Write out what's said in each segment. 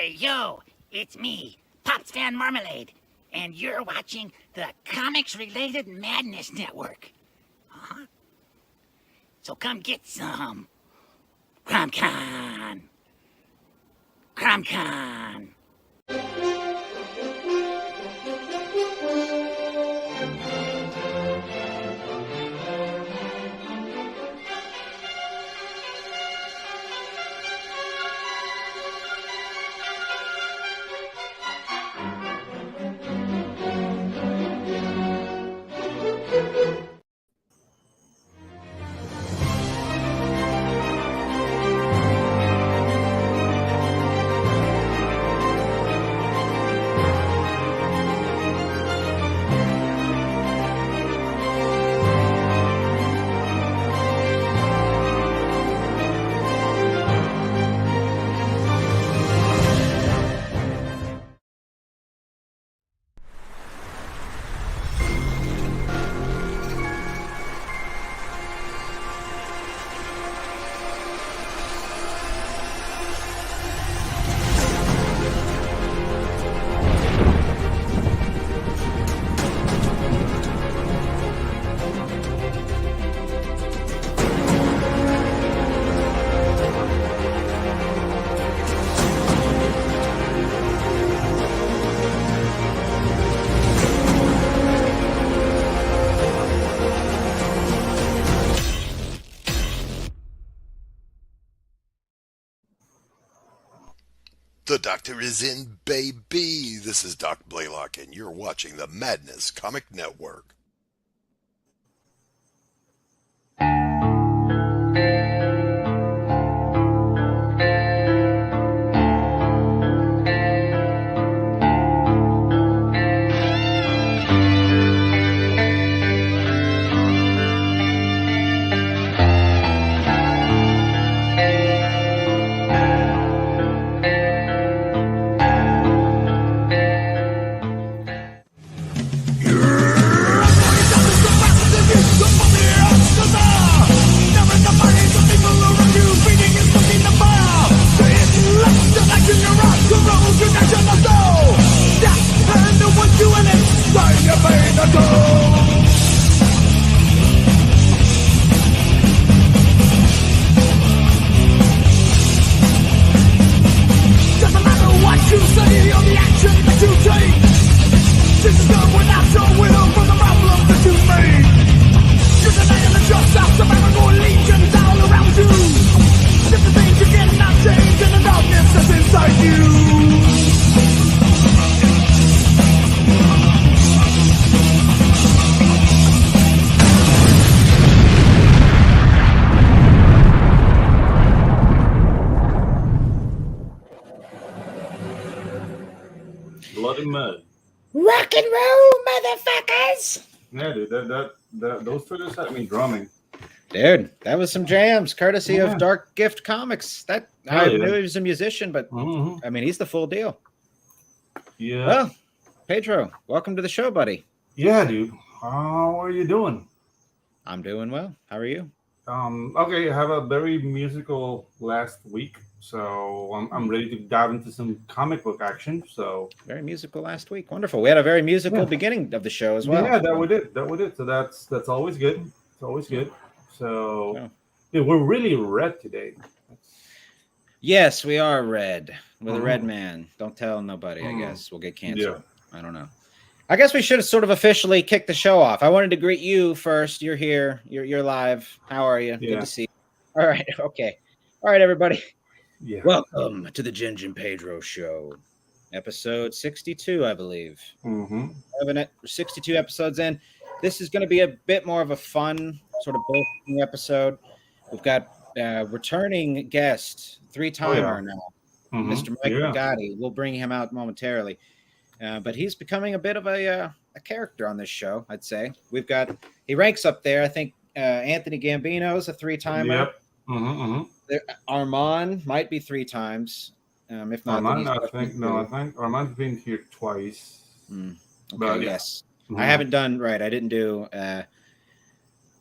Hey, yo, it's me, Pops Van Marmalade, and you're watching the Comics-Related Madness Network. Uh-huh. So come get some. CromCon. CromCon. The doctor is in, baby. This is Doc Blaylock, and you're watching the Madness Comic Network. Bloody mud. Rock and roll, motherfuckers! Yeah, dude, those figures had me drumming. Dude, that was some jams, courtesy of Dark Gift Comics. I knew he was a musician, but I mean, he's the full deal. Yeah. Well, Pedro, welcome to the show, buddy. Yeah, dude. How are you doing? I'm doing well. How are you? Okay, I have a very musical last week, so I'm ready to dive into some comic book action. So very musical last week. Wonderful. We had a very musical beginning of the show as well. Yeah, that we did. So that's always good. It's always good. So yeah, we're really red today. Yes, we are red. We're the red man. Don't tell nobody, I guess. We'll get canceled. Yeah. I don't know. I guess we should have sort of officially kicked the show off. I wanted to greet you first. You're here. You're live. How are you? Good to see you. All right. Okay. All right, everybody. Yeah. Welcome to the Ginge and Pedro show. Episode 62, I believe. 62 episodes in. This is going to be a bit more of a fun sort of bullshitting episode. We've got returning guest, three-timer now, Mr. Mike Gatti. We'll bring him out momentarily. But he's becoming a bit of a character on this show, I'd say. He ranks up there. I think Anthony Gambino's a three-timer. Yep. Armand might be three times. If not, Armand, I think Armand's been here twice. Okay, but yes. I haven't done right. I didn't do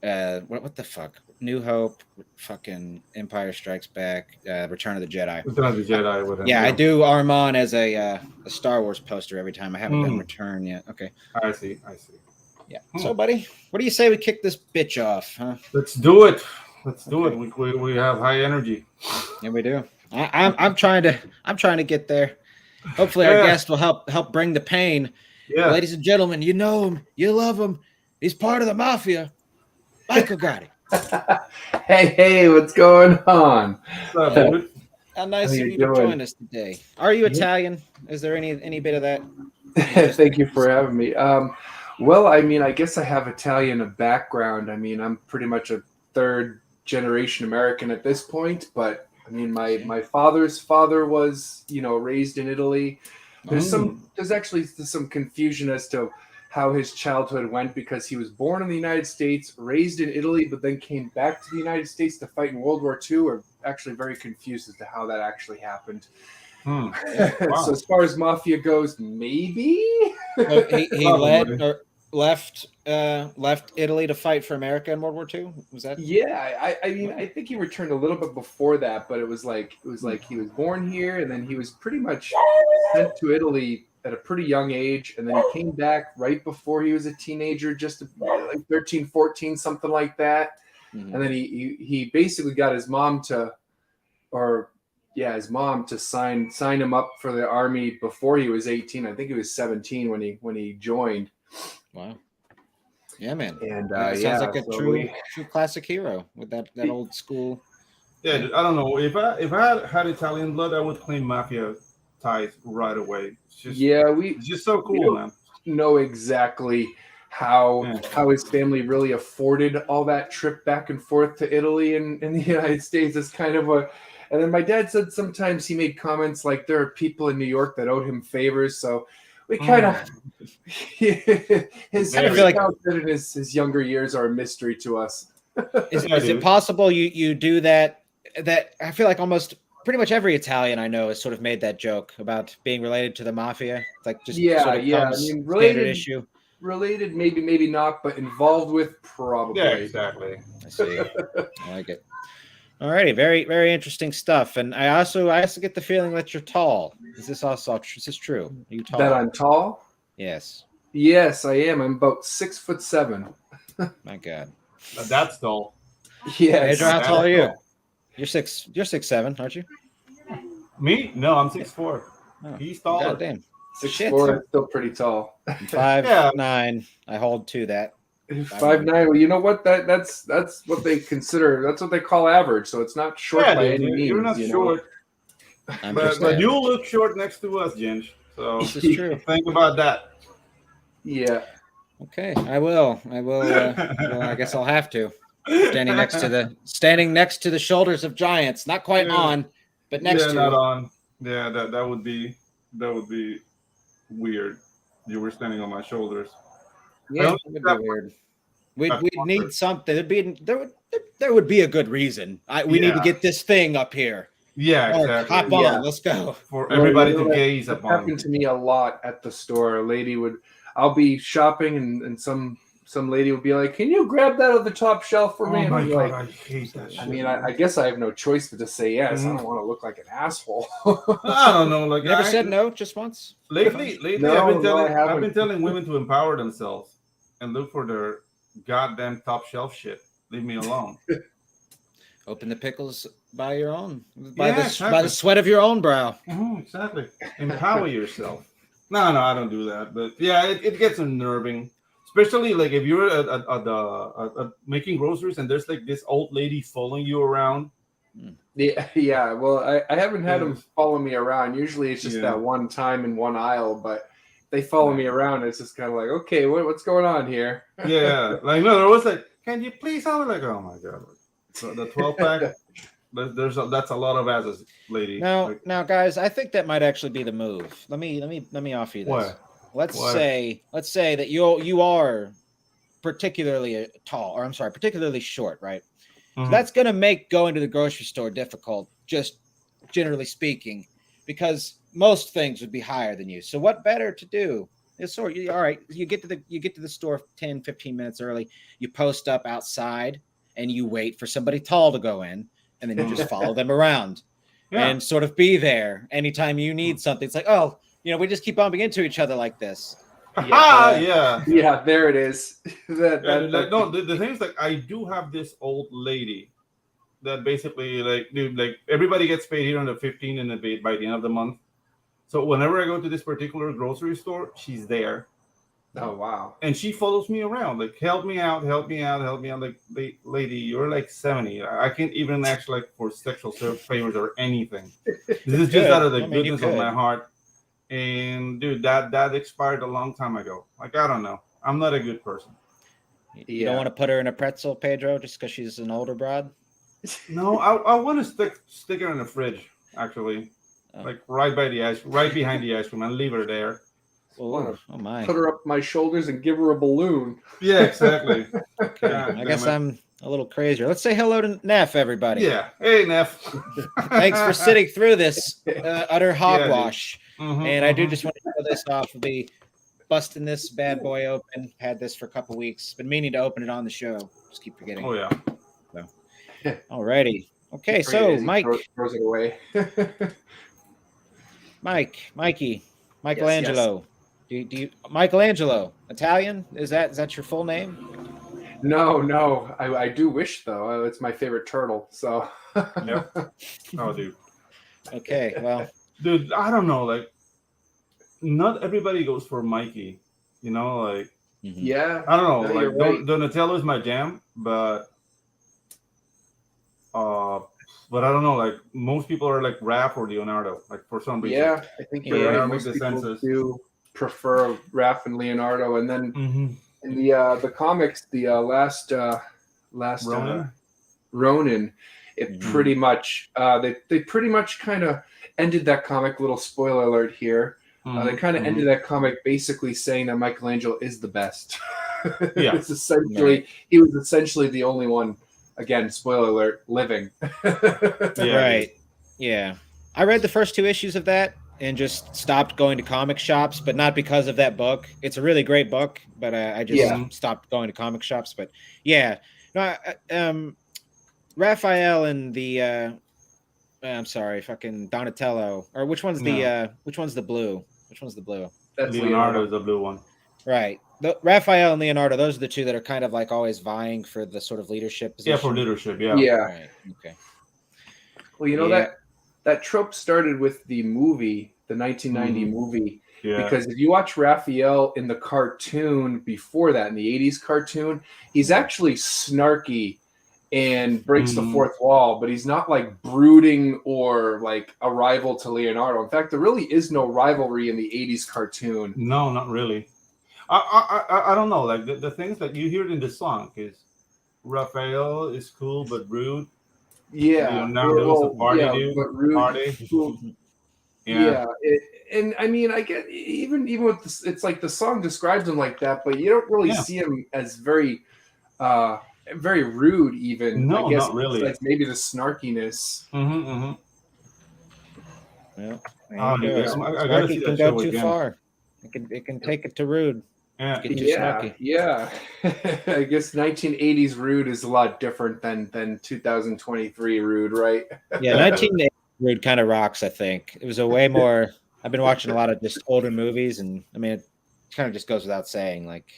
what the fuck? New Hope, fucking Empire Strikes Back, Return of the Jedi. Return of the Jedi with him. Yeah, I do Armand as a Star Wars poster every time. I haven't done Return yet. Okay. I see. Yeah. So, buddy, what do you say we kick this bitch off, huh? Let's do it. We have high energy. Yeah, we do. I'm trying to get there. Hopefully, our guest will help bring the pain. Yeah. Ladies and gentlemen, you know him, you love him. He's part of the mafia. Michael Gatti. Hey, what's going on? What's up, dude? How nice of you to join us today. Are you Italian? Is there any bit of that? Thank you for having me. Well, I mean, I guess I have Italian background. I mean, I'm pretty much a third generation American at this point, but I mean, my father's father was, raised in Italy. There's actually some confusion as to how his childhood went, because he was born in the United States, raised in Italy, but then came back to the United States to fight in World War II. Are actually very confused as to how that actually happened. Wow. So as far as mafia goes, maybe he left Italy to fight for America in World War II. Was that? Yeah, I mean, I think he returned a little bit before that, but it was like he was born here, and then he was pretty much sent to Italy at a pretty young age, and then he came back right before he was a teenager, just like 13, 14, something like that. Mm-hmm. And then he basically got his mom to sign him up for the army before he was 18. I think he was 17 when he joined. Wow. Yeah, man. And sounds like a true classic hero with that old school. Yeah, I don't know. If I had Italian blood, I would claim mafia ties right away. It's just so cool, man. Know exactly how his family really afforded all that trip back and forth to Italy and in the United States. It's kind of and then my dad said sometimes he made comments like there are people in New York that owed him favors, so we kind of his younger years are a mystery to us. Is it possible you do that? That I feel like almost pretty much every Italian I know has sort of made that joke about being related to the mafia. It's like just I mean, related, maybe not, but involved with, probably. Yeah, exactly. I see. I like it. Alrighty, very, very interesting stuff. And I also get the feeling that you're tall. Is this true? Are you tall? That I'm tall? Yes. Yes, I am. I'm about 6'7". My God. That's tall. Yes. Pedro, how tall are you? You're 6'7", aren't you? Me? No, I'm 6'4". Oh, he's taller. Goddamn. 6'4", still pretty tall. 5'9". I hold to that. 5'9". Well, you know what? That's what they consider. That's what they call average. So it's not short by any means. You're not short. But you look short next to us, Ginge. So this is true. Think about that. Yeah. Okay, I will. I guess I'll have to. Standing next to the shoulders of giants, not quite on, but next to. Yeah, not on. Yeah, that would be weird. You were standing on my shoulders. Yeah, it would be weird. We'd need something. There would be a good reason. We need to get this thing up here. Yeah, exactly. Hop on, let's go. For everybody to gaze upon. It happened to me a lot at the store. A lady I'll be shopping and some lady would be like, "Can you grab that on the top shelf for me?" Oh my God, like, I hate that shit. I mean, I guess I have no choice but to say yes. I don't want to look like an asshole. I don't know. Like, never said no, just once. Lately, I've been telling women to empower themselves and look for their goddamn top shelf shit. Leave me alone. Open the pickles by your own, by the sweat of your own brow. Exactly. Empower yourself. No, I don't do that. But yeah, it gets unnerving, especially like if you're at making groceries and there's like this old lady following you around. Yeah. Well, I haven't had them follow me around. Usually it's just that one time in one aisle, but they follow me around. It's just kind of like, okay, what's going on here? Yeah, like no, there was like, can you please help me? Like, oh my God. So the 12-pack, that's a lot of asses, lady. Now, guys, I think that might actually be the move. Let me offer you this. What? Let's say that you are particularly tall, or I'm sorry, particularly short, right? Mm-hmm. So that's gonna make going to the grocery store difficult, just generally speaking, because most things would be higher than you. So what better to do? All right, you get to the store 10, 15 minutes early. You post up outside. and you wait for somebody tall to go in, and then you just follow them around Yeah. and sort of be there anytime you need something. It's like, oh, we just keep bumping into each other like this. Yeah. Yeah, there it is. The thing is, like, I do have this old lady that basically, like, dude, like, everybody gets paid here on the 15th and by the end of the month. So whenever I go to this particular grocery store, she's there. Oh, wow. And she follows me around, like, help me out. Like, lady, you're like 70. I can't even ask like for sexual favors or anything. This is just out of the goodness of my heart. And dude, that expired a long time ago. Like, I don't know. I'm not a good person. You don't want to put her in a pretzel, Pedro, just because she's an older broad? No, I want to stick her in the fridge, actually. Like right behind the ice cream, and leave her there. Oh my! Put her up my shoulders and give her a balloon. Yeah, exactly. Okay. I guess I'm a little crazier. Let's say hello to Neff, everybody. Yeah. Hey, Neff. Thanks for sitting through this utter hogwash. And I do just want to show this off. We'll be busting this bad boy open. Had this for a couple weeks. Been meaning to open it on the show. Just keep forgetting. Oh, yeah. So. Alrighty. Okay, so Mike. Throws it away. Mikey. Michelangelo. Yes. Do you Michelangelo, Italian? Is that your full name? No. I do wish, though. It's my favorite turtle. So. Yeah. Oh, dude. Okay, well. Dude, I don't know. Like, not everybody goes for Mikey. Like. Yeah. I don't know. No, like, right. Donatello is my jam, but I don't know. Like, most people are like Raph or Leonardo. Like, for some reason. Yeah, I think you're right. Most the people senses. do prefer Raph and Leonardo, and then in the comics, the last Ronin, it pretty much they pretty much kind of ended that comic. Little spoiler alert here. They kind of ended that comic basically saying that Michelangelo is the best. Yeah, It's essentially he was essentially the only one. Again, spoiler alert, living. Right. Yeah. I read the first 2 issues of that and just stopped going to comic shops, but not because of that book. It's a really great book, but I just stopped going to comic shops. But yeah, no, Raphael and the I'm sorry, fucking Donatello, or which one's the blue? Which one's the blue? That's Leonardo's the blue one. Right. Raphael and Leonardo, those are the 2 that are kind of like always vying for the sort of leadership position. Yeah, for leadership, yeah. Yeah. Right. Okay. Well, that trope started with the movie, the 1990 movie. Yeah. Because if you watch Raphael in the cartoon before that, in the 80s cartoon, he's actually snarky and breaks the fourth wall, but he's not like brooding or like a rival to Leonardo. In fact, there really is no rivalry in the 80s cartoon. No, not really. I don't know. Like, the things that you hear in the song is Raphael is cool but rude. Yeah. Leonardo is a party dude. But rude. Party. Yeah. And I mean, I get even with this, it's like the song describes him like that, but you don't really see him as very rude. Even no, I guess not really. Like maybe the snarkiness. Well, I gotta see that go too again. far. It can take it to rude. Yeah. I guess 1980s rude is a lot different than 2023 rude, right? Yeah, 1980s rude kind of rocks. I think it was a way more. I've been watching a lot of just older movies, and I mean, it kind of just goes without saying, like,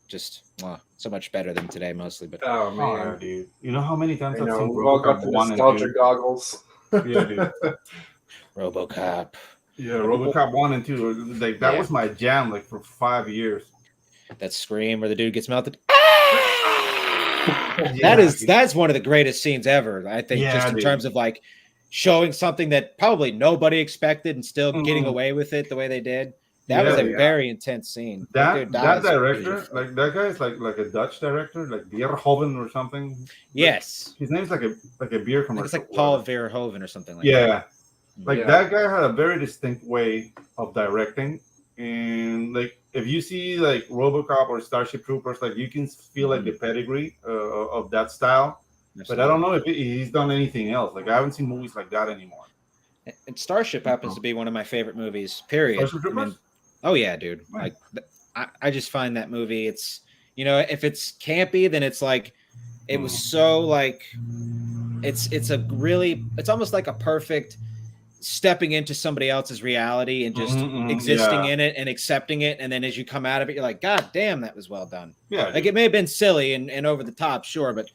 just so much better than today, mostly. But oh man, dude, you know how many times I've seen we've all got the nostalgia goggles. Yeah, dude. RoboCop. Yeah, RoboCop 1 and 2. Like, that was my jam, like, for 5 years. That scream where the dude gets melted. That's one of the greatest scenes ever, I think, just in terms of like showing something that probably nobody expected and still getting away with it the way they did. That was a very intense scene. That director, like, that guy is like a Dutch director, like Verhoeven or something. Yes, his name's like a beer commercial. It's like Paul Verhoeven or something like that. Like, that guy had a very distinct way of directing, and like, if you see like RoboCop or Starship Troopers, like, you can feel like the pedigree of that style. But I don't know if he's done anything else. Like, I haven't seen movies like that anymore. And Starship happens to be one of my favorite movies. Period. Starship Troopers? Oh yeah, dude. Right. Like, I just find that movie. It's, if it's campy, then it's like It was so like it's almost like a perfect stepping into somebody else's reality and just existing in it and accepting it. And then as you come out of it, you're like, God damn, that was well done. Yeah, like it may have been silly and over the top, sure, but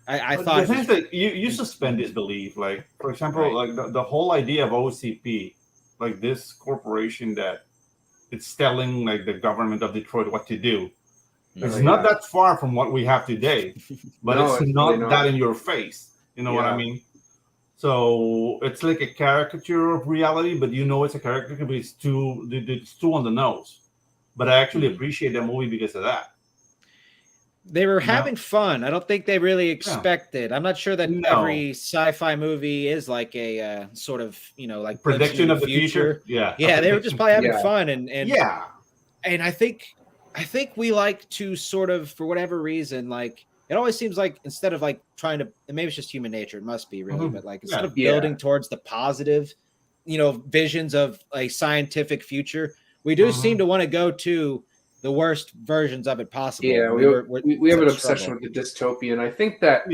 I thought the thing is that you suspend disbelief. Like, for example, like the whole idea of OCP, like this corporation that it's telling like the government of Detroit what to do. It's not that far from what we have today, but no, it's not really that in your face. You know what I mean? So it's like a caricature of reality, but you know it's a caricature because it's too on the nose. But I actually appreciate that movie because of that. They were having fun. I don't think they really expected. I'm not sure that every sci-fi movie is like a sort of, like prediction of the future. Yeah. They were just probably having fun and I think we like to sort of, for whatever reason, like it always seems like instead of like trying to, and maybe it's just human nature, it must be really, but like instead of building towards the positive, visions of a scientific future, we do seem to want to go to the worst versions of it possible. Yeah, we have an obsession with the dystopian. I think that,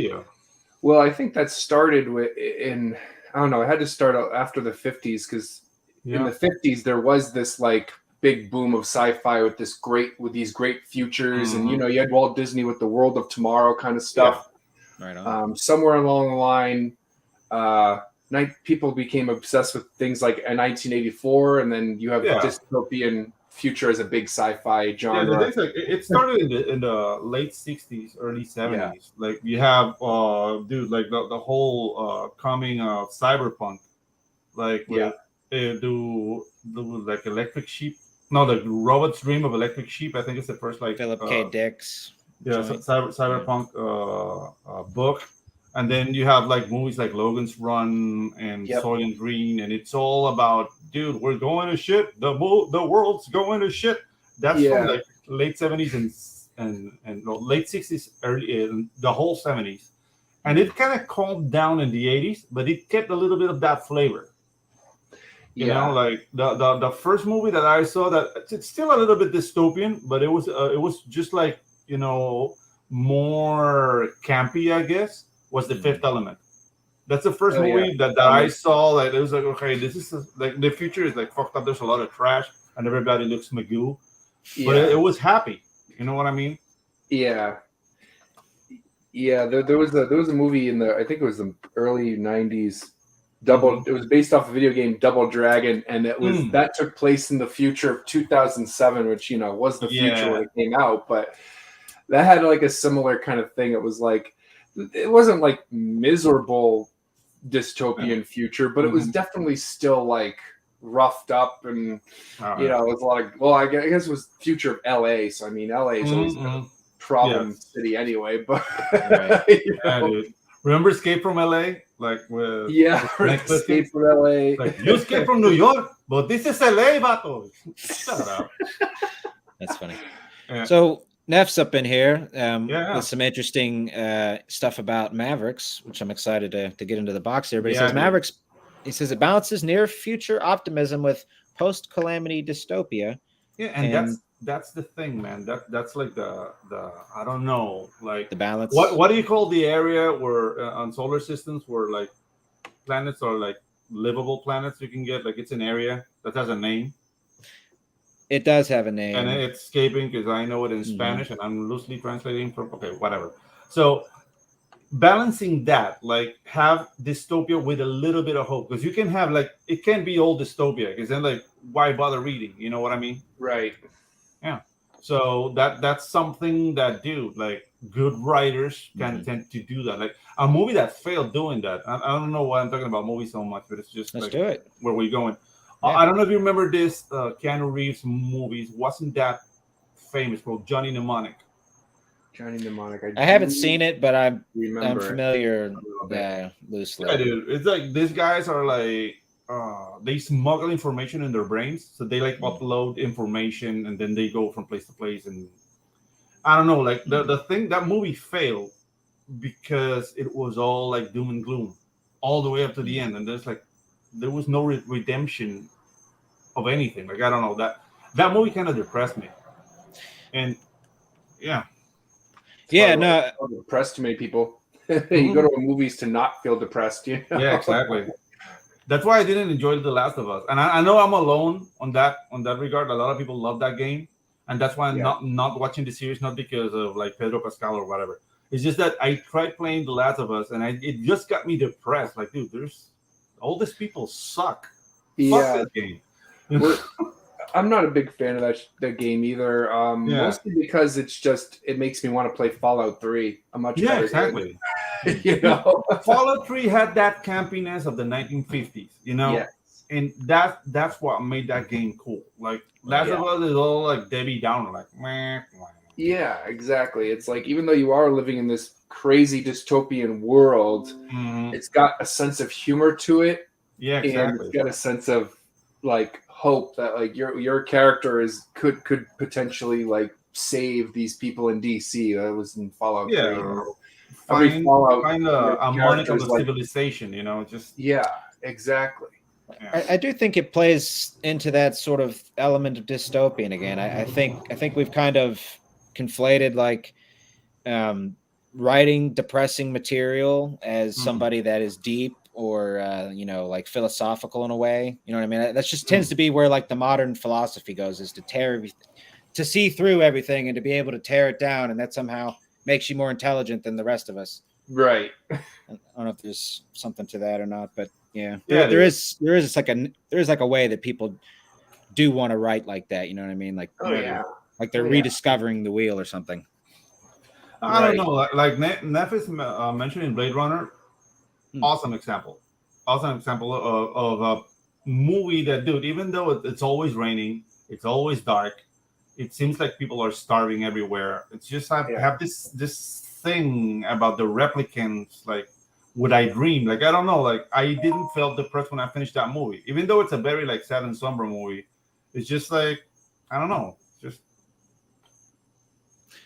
well, I think that started I don't know, it had to start after the 50s because in the 50s there was this like big boom of sci-fi with these great futures, and you had Walt Disney with the World of Tomorrow kind of stuff. Right on. Somewhere along the line, people became obsessed with things like 1984, and then you have dystopian future as a big sci-fi genre. Yeah, it started in the late 60s, early 70s. Yeah. Like you have like the whole coming of cyberpunk, like do like Electric Sheep. No, the Robot's Dream of Electric Sheep. I think it's the first like Philip K. Dick's. Yeah, cyberpunk book. And then you have like movies like Logan's Run and Soylent Green, and it's all about, dude, we're going to shit. The world's going to shit. That's from like late 70s and late 60s, early the whole 70s, and it kind of calmed down in the 80s, but it kept a little bit of that flavor. You know, like the first movie that I saw, that it's still a little bit dystopian, but it was just like, more campy, I guess, was The Fifth Element. That's the first movie that I saw that it was like, okay, this is like the future is like fucked up. There's a lot of trash and everybody looks Magoo, but it was happy. You know what I mean? Yeah. Yeah, there was a movie I think it was the early 90s. It was based off a video game, Double Dragon, and that took place in the future of 2007, which was the future when it came out. But that had like a similar kind of thing. It was like, it wasn't like miserable dystopian future, but it was definitely still like roughed up, and it was a lot of. Well, I guess it was future of LA. So I mean, LA is always a problem city anyway. But remember Escape from LA? Like with Escape from LA. Like, you escape from New York, but this is LA, vato. Shut up. That's funny. Yeah. So Neff's up in here with some interesting stuff about Mavericks, which I'm excited to get into the box here. But he says Mavericks. He says it balances near future optimism with post calamity dystopia. Yeah, and that's the thing, man. That's like the I don't know, like the balance. What do you call the area where on solar systems where like planets are like livable planets you can get? Like it's an area that has a name. It does have a name, and it's escaping because I know it in Spanish, and I'm loosely translating from. Okay, whatever. So balancing that, like have dystopia with a little bit of hope, because you can have like it can be all dystopia, because then like why bother reading? You know what I mean? Right. Yeah. So that's something that like good writers can tend to do that. Like a movie that failed doing that. I don't know why I'm talking about movies so much, but it's just let's do it. Where we're going. Yeah. I don't know if you remember this Keanu Reeves movies. Wasn't that famous? Called Johnny Mnemonic. Johnny Mnemonic. I haven't seen it, but I'm familiar loosely. Yeah, dude. It's like these guys are like they smuggle information in their brains, so they like upload information and then they go from place to place. And I don't know, like the thing, that movie failed because it was all like doom and gloom all the way up to the end, and there was no redemption of anything. Like I don't know, that movie kind of depressed me. And Yeah, probably why no, I feel depressed. Too many people. You go to movies to not feel depressed. You know? Yeah, exactly. That's why I didn't enjoy The Last of Us, and I know I'm alone on that regard. A lot of people love that game, and that's why I'm Yeah. not watching the series, not because of like Pedro Pascal or whatever. It's just that I tried playing The Last of Us, and it just got me depressed. Like, dude, there's all these people suck. Fuck Yeah, this game. we're I'm not a big fan of that game either. Yeah. Mostly because it makes me want to play Fallout 3. A much Yeah, better exactly. game. You know? Fallout 3 had that campiness of the 1950s, you know, Yes. and that's what made that game cool. Like Last Yeah. of Us is all like Debbie Downer, like meh, meh. Yeah, exactly. It's like even though you are living in this crazy dystopian world, Mhm. it's got a sense of humor to it, Yeah, and exactly. it's got a sense of like hope that like your character could potentially like save these people in DC. That was in Fallout 3. Yeah, You or know? Every Fallout, find your a monarch character of is the like, civilization, you know, just yeah, exactly. yeah. I do think it plays into that sort of element of dystopian again. I think we've kind of conflated like writing depressing material as somebody that is deep or like philosophical in a way. You know what I mean? That just tends to be where like the modern philosophy goes, is to tear everything, to see through everything and to be able to tear it down, and that somehow makes you more intelligent than the rest of us. Right. I don't know if there's something to that or not, but yeah, Yeah, there is like a way that people do want to write like that. You know what I mean? Like, Oh yeah. like they're Oh, yeah. rediscovering the wheel or something. I don't Right. know, like Neff is mentioning Blade Runner. Awesome example of a movie that, dude, even though it's always raining, it's always dark, it seems like people are starving everywhere. It's just I have this thing about the replicants. Like, would I dream? Like, I don't know. Like, I didn't feel depressed when I finished that movie, even though it's a very like sad and somber movie. It's just like, I don't know. Just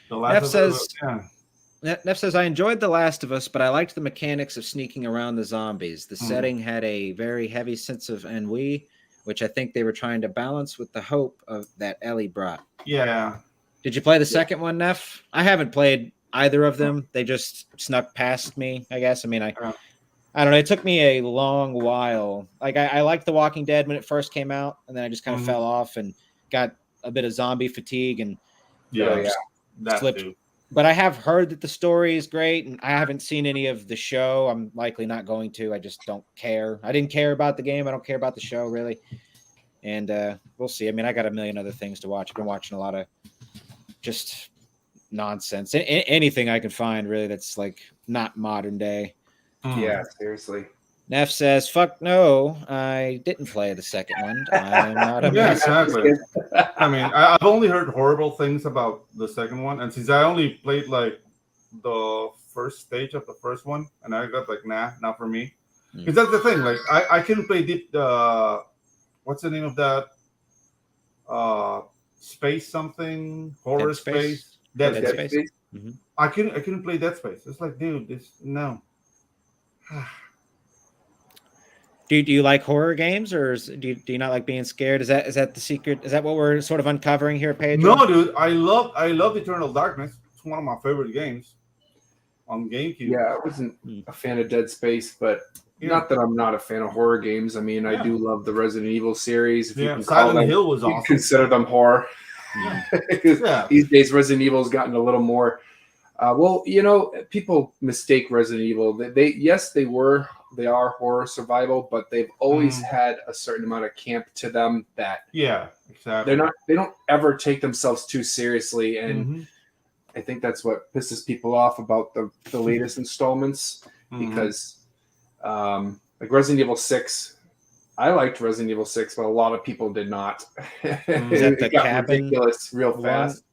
the last Neff of says, yeah. Neff says, I enjoyed The Last of Us, but I liked the mechanics of sneaking around the zombies. The setting had a very heavy sense of ennui, which I think they were trying to balance with the hope of that Ellie brought. Yeah. Did you play the second one, Neff? I haven't played either of them. They just snuck past me, I guess. I mean, I don't know. It took me a long while. Like, I liked The Walking Dead when it first came out, and then I just kind of fell off and got a bit of zombie fatigue and slipped. Too. But I have heard that the story is great, and I haven't seen any of the show. I'm likely not going to. I just don't care. I didn't care about the game. I don't care about the show, really. And we'll see. I mean, I got a million other things to watch. I've been watching a lot of just nonsense. Anything I can find, really, that's like not modern day. Yeah, seriously. Neff says, fuck no, I didn't play the second one. I'm not a Yeah, exactly. I mean, I've only heard horrible things about the second one, and since I only played like the first stage of the first one, and I got like, nah, not for me. Because that's the thing, like I couldn't play what's the name of that? Space something horror space. Dead Space. Mm-hmm. I couldn't play Dead Space. It's like, dude, no. Do you like horror games, or do you not like being scared? Is that the secret? Is that what we're sort of uncovering here, Pedro? No, dude, I love Eternal Darkness. It's one of my favorite games on GameCube. Yeah, I wasn't a fan of Dead Space, but not that I'm not a fan of horror games. I mean, I do love the Resident Evil series. If you can Silent Hill was awesome. Consider them horror. These days, Resident Evil's gotten a little more. Well, you know, people mistake Resident Evil. They are horror survival, but they've always had a certain amount of camp to them that exactly. They don't ever take themselves too seriously, and I think that's what pisses people off about the latest installments, because like Resident Evil 6, I liked Resident Evil 6, but a lot of people did not. Is that the got ridiculous real fast.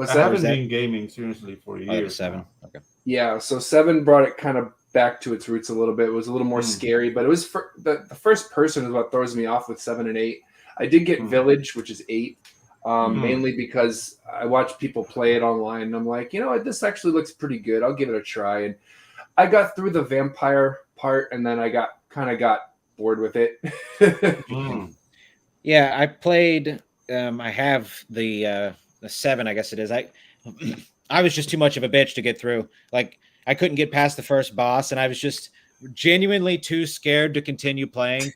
I haven't been gaming seriously for years. 7. Okay. Yeah, so 7 brought it kind of back to its roots a little bit. It was a little more scary, but it was the first person is what throws me off with 7 and 8. I did get Village, which is 8, mainly because I watched people play it online, and I'm like, you know what, this actually looks pretty good. I'll give it a try. And I got through the vampire part, and then I got bored with it. Yeah, I played. I have the 7, I guess it is. I was just too much of a bitch to get through. Like I couldn't get past the first boss, and I was just genuinely too scared to continue playing.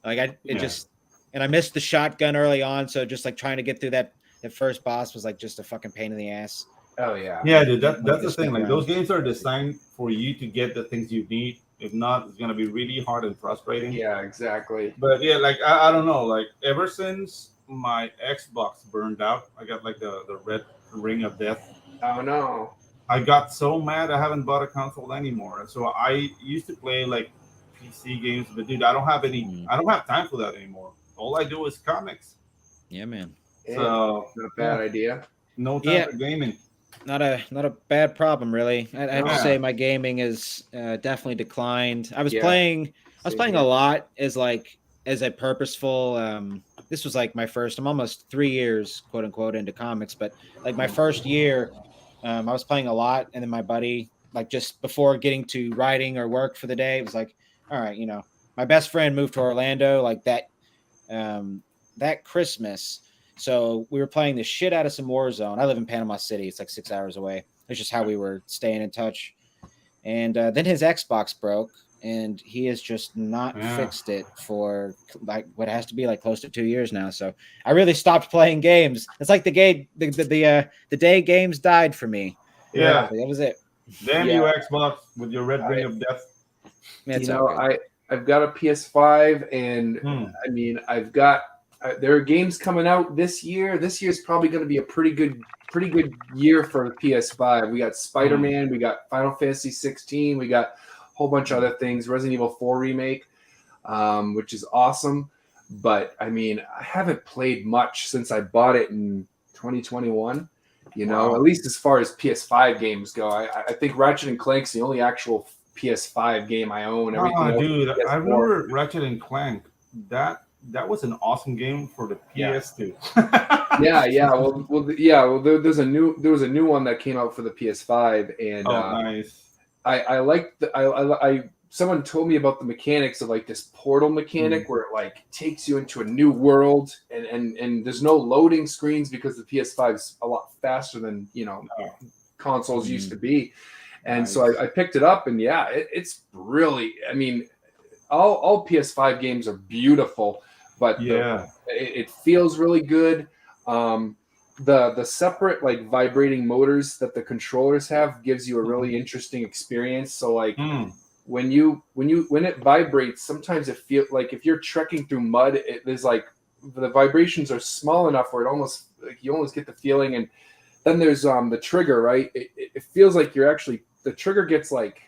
Like and I missed the shotgun early on, so just like trying to get through that first boss was like just a fucking pain in the ass. Oh yeah. Yeah, dude, that's the thing. Like those games are designed for you to get the things you need. If not, it's gonna be really hard and frustrating. Yeah, exactly. But yeah, like I don't know. Like ever since my Xbox burned out, I got like the red ring of death. Oh no. I got so mad I haven't bought a console anymore. And so I used to play like PC games, but dude, I don't have time for that anymore. All I do is comics. Yeah, man. So not a bad idea. No time for gaming. Not a bad problem, really. I have to say my gaming is definitely declined. I was playing a lot as a purposeful. This was like my first. I'm almost 3 years, quote unquote, into comics, but like my first year, I was playing a lot, and then my buddy, like just before getting to writing or work for the day, it was like, all right, my best friend moved to Orlando like that Christmas. So we were playing the shit out of some Warzone. I live in Panama City. It's like 6 hours away. It's just how we were staying in touch. And then his Xbox broke, and he has just not fixed it for like what has to be like close to 2 years now. So I really stopped playing games. It's like the day games died for me. Yeah, that was it. Damn you, Xbox, with your red ring of death. I've got a PS5, and I mean, I've got. There are games coming out this year. This year is probably going to be a pretty good year for the PS5. We got Spider-Man, we got Final Fantasy 16, we got a whole bunch of other things. Resident Evil 4 remake, which is awesome. But I mean, I haven't played much since I bought it in 2021. At least as far as PS5 games go. I think Ratchet and Clank's the only actual PS5 game I own. Everything dude, I remember Ratchet and Clank. That was an awesome game for the PS2. Well, there was a new one that came out for the PS5, and nice. I liked someone told me about the mechanics of like this portal mechanic where it like takes you into a new world, and there's no loading screens because the PS5 is a lot faster than consoles used to be, and so I picked it up, and it's really, I mean, all PS5 games are beautiful. But it feels really good. The separate like vibrating motors that the controllers have gives you a really interesting experience. So like when it vibrates, sometimes it feels like if you're trekking through mud, there's like the vibrations are small enough where it almost like you almost get the feeling. And then there's the trigger, right? It feels like you're actually the trigger gets like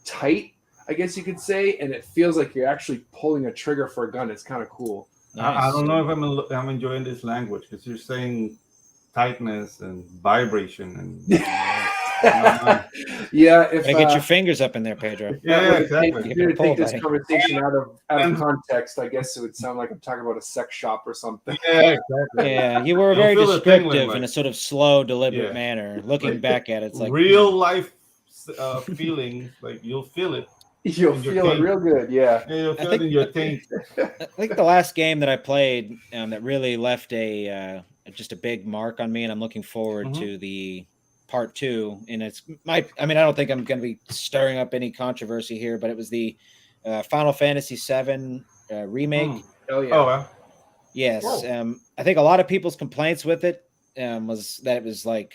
tight, I guess you could say, and it feels like you're actually pulling a trigger for a gun. It's kind of cool. Nice. I don't know if I'm enjoying this language because you're saying tightness and vibration and if get your fingers up in there, Pedro. Yeah, exactly. If you take this conversation out of context, I guess it would sound like I'm talking about a sex shop or something. Yeah, exactly. Yeah, you were very descriptive in a sort of slow, deliberate manner. Looking back at it, it's like real life feeling. Like you'll feel it. You'll feel it real good, you'll feel it in your taint. I think the last game that I played that really left just a big mark on me, and I'm looking forward to the part 2. And I don't think I'm going to be stirring up any controversy here, but it was the Final Fantasy 7 remake. Oh yeah. Oh wow. Yes. I think a lot of people's complaints with it was that it was like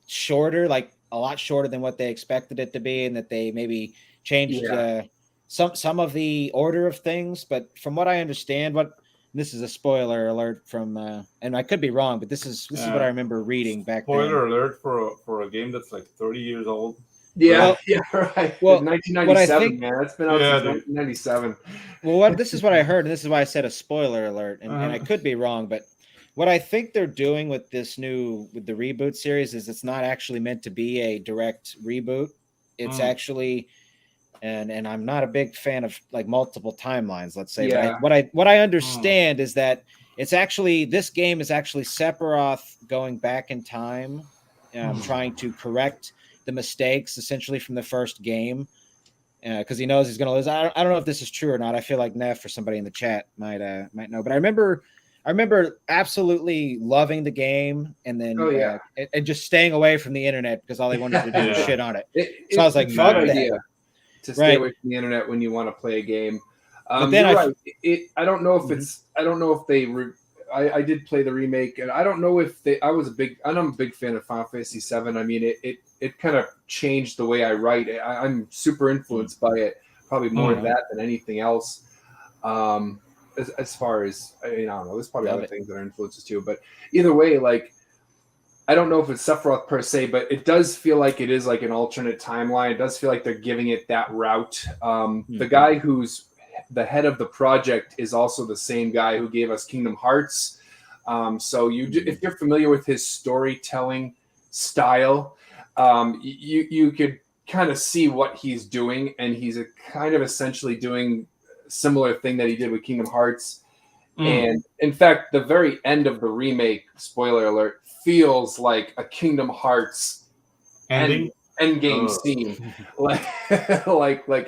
shorter, like a lot shorter than what they expected it to be, and that they maybe changed some of the order of things. But from what I understand, this is a spoiler alert from and I could be wrong, but this is what I remember reading back then. Spoiler alert for a game that's like 30 years old. Right. Well, 1997, man. That's been out since 1997. Well, this is what I heard, and this is why I said a spoiler alert, and I could be wrong, but what I think they're doing with the reboot series is it's not actually meant to be a direct reboot. It's actually, and I'm not a big fan of like multiple timelines, let's say. Yeah. But what I understand is that this game is actually Sephiroth going back in time, trying to correct the mistakes essentially from the first game, because he knows he's going to lose. I don't know if this is true or not. I feel like Neff or somebody in the chat might know, but I remember I remember absolutely loving the game, and then and just staying away from the internet because all they wanted to do was shit on it. So I was like, "Fuck that." Idea to stay away from the internet when you want to play a game. But then you're right. I don't know if it's. I don't know if they. I did play the remake, and I don't know if they. I'm a big fan of Final Fantasy VII. I mean, it kind of changed the way I write. I'm super influenced by it, probably more that than anything else. As far as I don't know, there's probably other things that are influences too. But either way, like I don't know if it's Sephiroth per se, but it does feel like it is like an alternate timeline. It does feel like they're giving it that route. The guy who's the head of the project is also the same guy who gave us Kingdom Hearts. So if you're familiar with his storytelling style, you could kind of see what he's doing, and he's kind of essentially doing similar thing that he did with Kingdom Hearts. And in fact, the very end of the remake, spoiler alert, feels like a Kingdom Hearts end game scene. like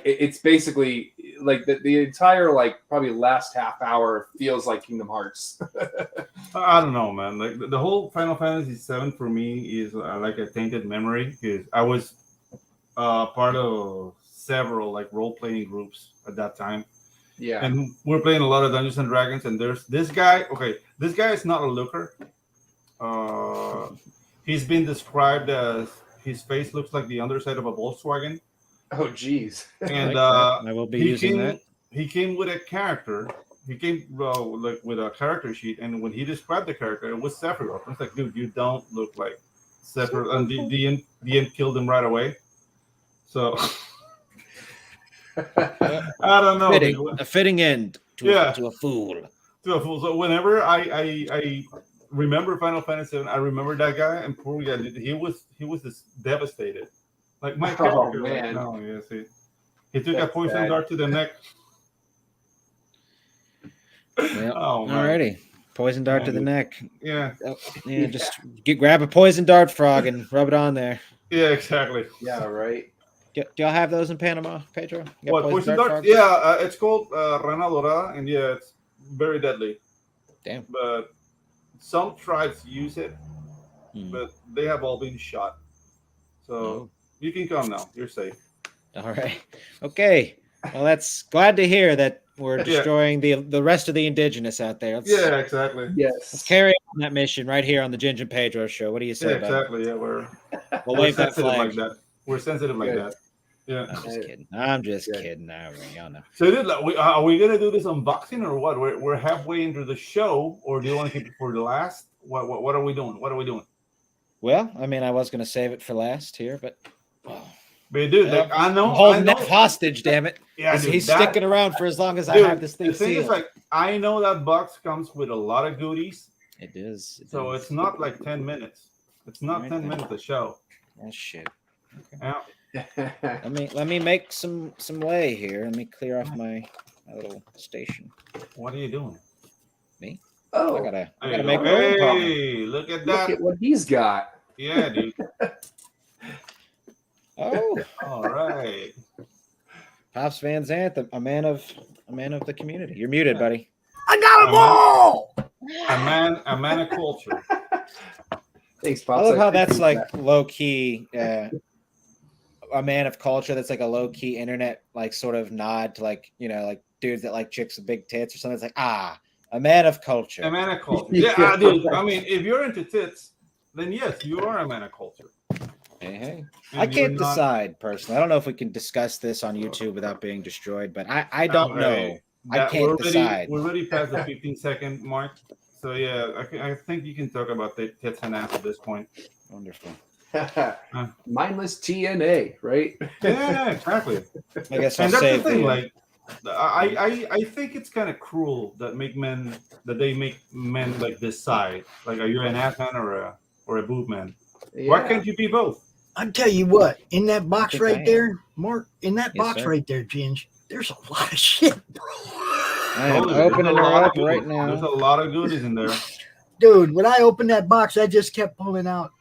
it's basically like the entire like probably last half hour feels like Kingdom Hearts. I don't know, man. Like the whole Final Fantasy VII for me is like a tainted memory because I was part of several like role-playing groups at that time. Yeah. And we're playing a lot of Dungeons and Dragons, and there's this guy. Okay, this guy is not a looker. He's been described as his face looks like the underside of a Volkswagen. Oh, geez. And I will be using that. He came with a character. He came like with a character sheet, and when he described the character, it was Sephiroth. I was like, dude, you don't look like Sephiroth. And the end killed him right away. So. I don't know. A fitting end to a fool. To a fool. So whenever I remember Final Fantasy VII, I remember that guy, and poor guy, he was just devastated. Like my character. Man. Like, no, yes, he took a poison dart to the neck. Yep. Alrighty. Poison dart to the neck. Yeah. Yeah, just grab a poison dart frog and rub it on there. Yeah, exactly. Yeah, right. Do y'all have those in Panama, Pedro? What, poison dart? Yeah, it's called Rana Dorada, and yeah, it's very deadly. Damn. But some tribes use it, but they have all been shot. So you can come now. You're safe. All right. Okay. Well, that's glad to hear that we're destroying the rest of the indigenous out there. Yeah, exactly. Yes. Let's carry on that mission right here on the Ginge and Pedro show. What do you say about exactly. Yeah, we're wave that sensitive flag. like that. We're sensitive like that. Yeah. I'm just kidding. Y'all know. So, dude, are we gonna do this unboxing or what? We're halfway into the show, or do you want to keep it for the last? What are we doing? What are we doing? Well, I mean, I was gonna save it for last here, but. But dude, like, I know, I'm holding that hostage. Damn it! Yeah, dude, he's sticking around for as long as I have this thing. The thing is, like, I know that box comes with a lot of goodies. It is. So it's not like 10 minutes. It's not 10 minutes a show. That shit. Okay. Yeah. let me make some way here. Let me clear off my little station. What are you doing? Me? Oh, I gotta make my own. own. Hey, look at that. Look at what he's got. Yeah, dude. Oh, all right. Pops Van Zandt, a man of the community. You're muted, buddy. I got them all. A man of culture. Thanks, Pops. I love how that's like low key. A man of culture. That's like a low key internet like sort of nod to like like dudes that like chicks with big tits or something. It's like a man of culture. A man of culture. Yeah, dude. I mean, if you're into tits, then yes, you are a man of culture. Hey. I can't decide personally. I don't know if we can discuss this on YouTube without being destroyed, but I don't know. I can't decide. We're already past the 15-second mark. So yeah, I think you can talk about the tits and ass at this point. Wonderful. Mindless TNA, right? Yeah, exactly. I guess and that's the thing. Like, I think it's kind of cruel that they make men like decide. Like, are you an ass man or a boob man? Yeah. Why can't you be both? I'll tell you what, in that box right there, Mark, in that box right there, Ginge, there's a lot of shit, bro. I am opening her up right now. There's a lot of goodies in there. Dude, when I opened that box, I just kept pulling out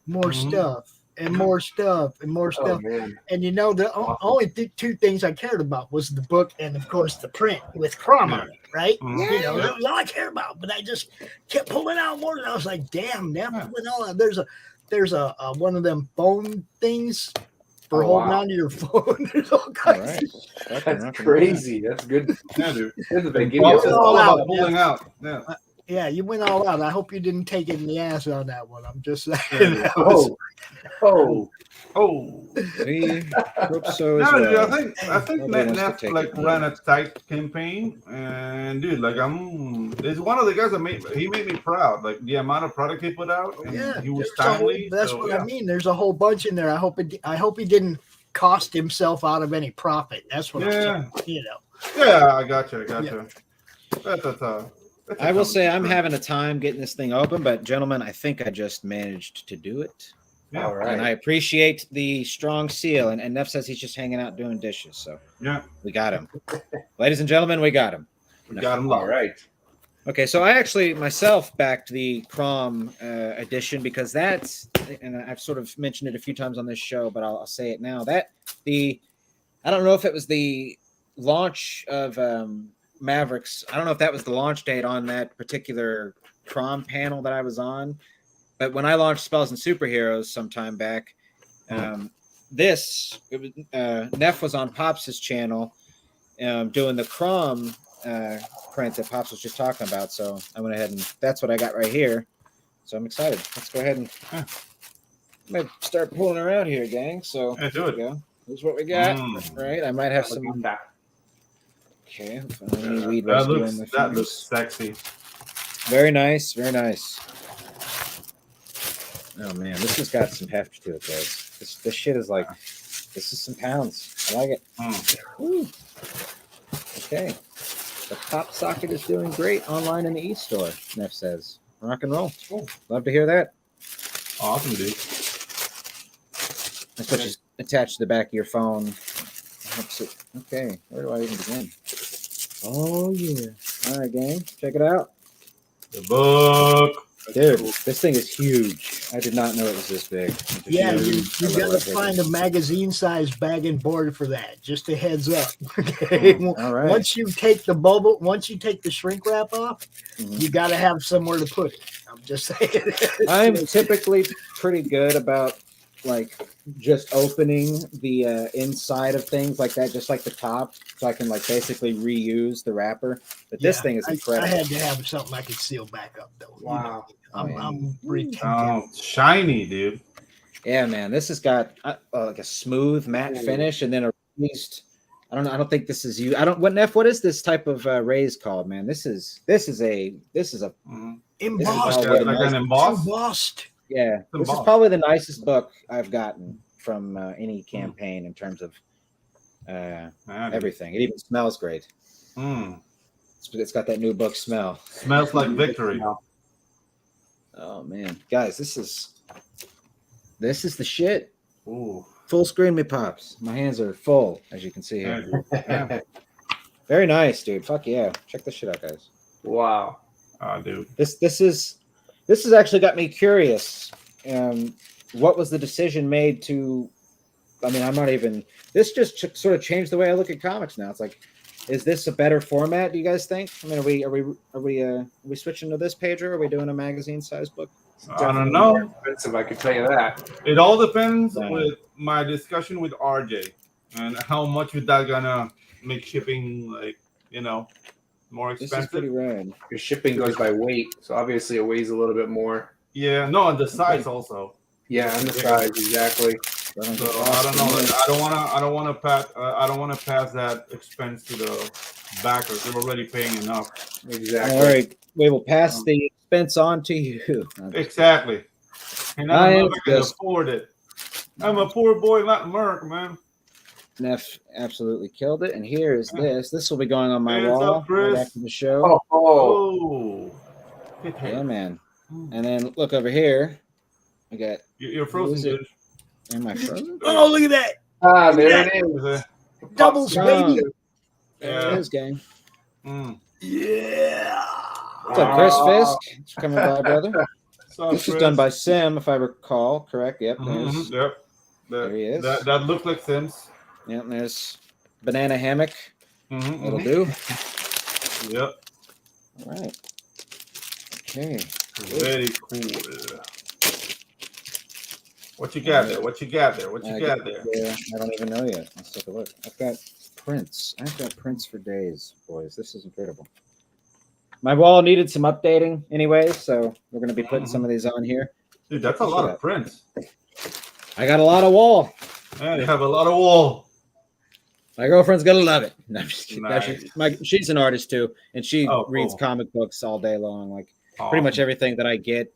more stuff. and more stuff and more Oh stuff. man. And you know, the only two things I cared about was the book and, of course, the print with Crom on it, right? Mhm. You know, that was all I cared about. But I just kept pulling out more, and I was like, "Damn, Neff, with all that." There's a one of them phone things for holding onto your phone. There's all kinds of shit. That's crazy. That's good. Yeah, dude. They give It's you all out, about pulling out. Yeah. Yeah, you went all out. I hope you didn't take it in the ass on that one. I'm just saying. Yeah. That was- Oh. We hope so as No, dude, well. I think Nobody wants to Neff take like it. ran a tight campaign, and dude, like it's one of the guys that made me proud. Like the amount of product he put out, and Yeah, he was there's a whole- timely. that's so, what yeah. I mean. There's a whole bunch in there. I hope he didn't cost himself out of any profit. That's what I'm saying. You know. Yeah, I got you. That's I will say I'm having a time getting this thing open, but gentlemen, I think I just managed to do it. Yeah. All right. And I appreciate the strong seal. And Neff says he's just hanging out doing dishes. So Yeah, we got him. Ladies and gentlemen, we got him. we got him All locked. right. Okay, so I actually myself backed the Crom edition because that's, and I've sort of mentioned it a few times on this show, but I'll say it now. I don't know if it was the launch of Mavericks. I don't know if that was the launch date on that particular Crom panel that I was on, but when I launched Spells and Superheroes some time back, Neff was on Pops' channel doing the Crom print that Pops was just talking about. So I went ahead and that's what I got right here. So I'm excited. Let's go ahead and maybe start pulling around here, gang. So Yeah, do there it. we go. Here's what we got. Right. I might have some. Okay. Let me read what's doing my That looks fingers. sexy. Very nice. Very nice. Oh man, this has got some heft to it, guys. This shit is like, this is some pounds. I like it. Woo. Okay. The Pop Socket is doing great online in the e-store, Neff says. Rock and roll. Cool. Love to hear that. Awesome, dude. That's what you attach to the back of your phone. Okay, where do I even begin? Oh, yeah. All right, gang. Check it out. The book. Dude, this thing is huge. I did not know it was this big. It's Yeah, huge. you I love got to it. find a magazine-sized bag and board for that. Just a heads up. Okay. All right. Once you take the bubble, once you take the shrink wrap off, Mhm. you got to have somewhere to put it. I'm just saying. I'm typically pretty good about like just opening the inside of things like that, just like the top, so I can like basically reuse the wrapper. But this thing is incredible. I had to have something I could seal back up though. Wow. I'm pretty Oh, shiny, dude. Yeah, man, this has got like a smooth matte finish, and then a raised. I don't know. I don't think this is you. I don't. What is this type of raise called, man? This is a. embossed. Like an emboss? Embossed. Yeah, this is embossed. probably the nicest book I've gotten from any campaign in terms of everything. It even smells great. It's got that new book smell. Smells like victory. Oh man, guys, this is the shit. Ooh. Full screen me Pops. My hands are full, as you can see Yeah, here. dude. Yeah. Very nice, dude. Fuck yeah. Check this shit out, guys. Wow. Dude. This has actually got me curious. What was the decision made to? I mean, I'm not even. This just sort of changed the way I look at comics now. It's like, is this a better format? Do you guys think? I mean, are we switching to this, Pedro? Are we doing a magazine-sized book? I don't know. More expensive, I can tell you that. It all depends Yeah. with my discussion with RJ and how much is that gonna make shipping more This is expensive. pretty rad. Your shipping goes by weight, so obviously it weighs a little bit more. Yeah, no, and the size also. Yeah, on the size, exactly. So I don't know. I don't want to pass that expense to the backers. They're already paying enough. Exactly. All right, we will pass the expense on to you. Exactly. And I don't know if I can just- afford it. I'm a poor boy, not Merc, man. Neff absolutely killed it. And here is this. This will be going on my Hands wall up, Chris. right after the show. Oh. Yeah, man. And then look over here. I got. You're frozen, Who is it? dude. Am I frozen? Oh, look at that. Ah, there it is. Doubles, Oh. baby. There it is, gang. Mm. Yeah. What's up, Chris Fisk? Thanks for coming by, brother. This is done by Sim, if I recall. Correct. Yep. Yep. There he is. That looks like Sims. Yep. There's banana hammock. That'll do. Yep. All right. Okay. Very cool. What you got there? What you got there? What you got there? Yeah, I don't even know yet. Let's take a look. I've got prints for days, boys. This is incredible. My wall needed some updating anyway, so we're going to be putting some of these on here. Dude, that's a lot of prints. I got a lot of wall. Yeah, you have a lot of wall. My girlfriend's going to love it. No, I'm just kidding. Nice. She's an artist too, and she reads cool. comic books all day long. Like Awesome. pretty much everything that I get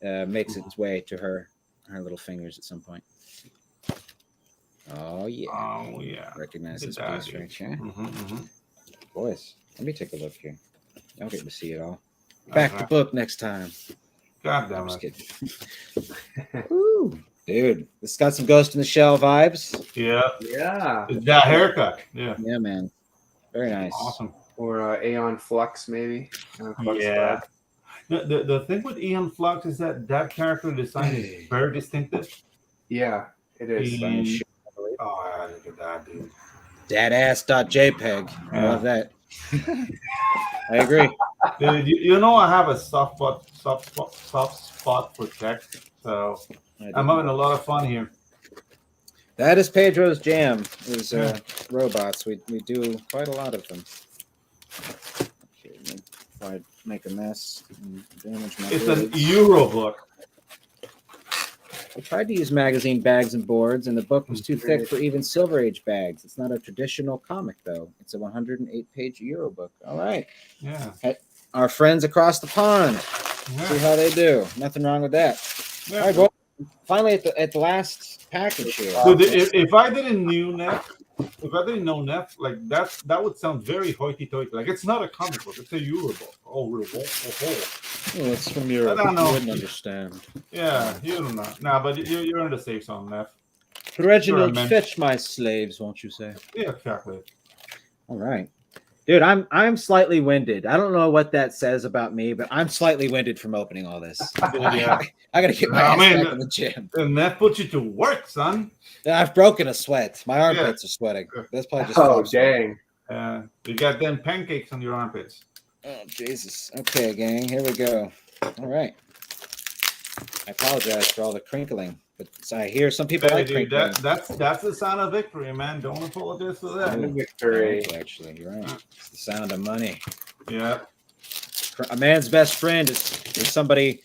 makes its way to her little fingers at some point. Oh yeah. Oh yeah. Recognize this piece right here. Boys, let me take a look here. Y'all get to see it all. Back the book next time. God damn I'm it. just kidding. Ooh, dude, this got some Ghost in the Shell vibes. Yeah. Yeah. That haircut. Yeah. Yeah, man. Very nice. Awesome. Or Aeon Flux, maybe. Yeah. The thing with Aeon Flux is that character design is very distinctive. Yeah, it is. Oh, look at that, dude. Dadass.jpg. I love that. I agree. Dude, you know I have a soft spot for tech, so I'm having a lot of fun here. That is Pedro's jam. Is robots. We do quite a lot of them. Okay, if I make a mess and damage my It's boards. an Euro book. I tried to use magazine bags and boards, and the book was too thick for even Silver Age bags. It's not a traditional comic, though. It's a 108-page Euro book. All right. Yeah. Our friends across the pond. Yeah. See how they do. Nothing wrong with that. Yeah. All right, well, finally at the last package here. Dude, if I didn't know Neff, like that would sound very hoity-toity. Like it's not a comic book; it's a Euro book. Oh, real. Well, it's from Europe. I don't know. You wouldn't understand. Yeah, you don't know. Nah, but you're in the safe zone, Neff. Reginald, Sure, man. fetch my slaves, won't you say? Yeah, exactly. All right. Dude, I'm slightly winded. I don't know what that says about me, but I'm slightly winded from opening all this. Yeah. I gotta get my ass back in the gym. And Neff put you to work, son. I've broken a sweat. My armpits are sweating. That's probably just Oh, frostbite. dang. You got them pancakes on your armpits. Oh, Jesus. Okay, gang. Here we go. All right. I apologize for all the crinkling, but I hear some people like Dude, crinkling. that's the sound of victory, man. Don't apologize for that. Victory. Actually, you're right. It's the sound of money. Yeah. A man's best friend is somebody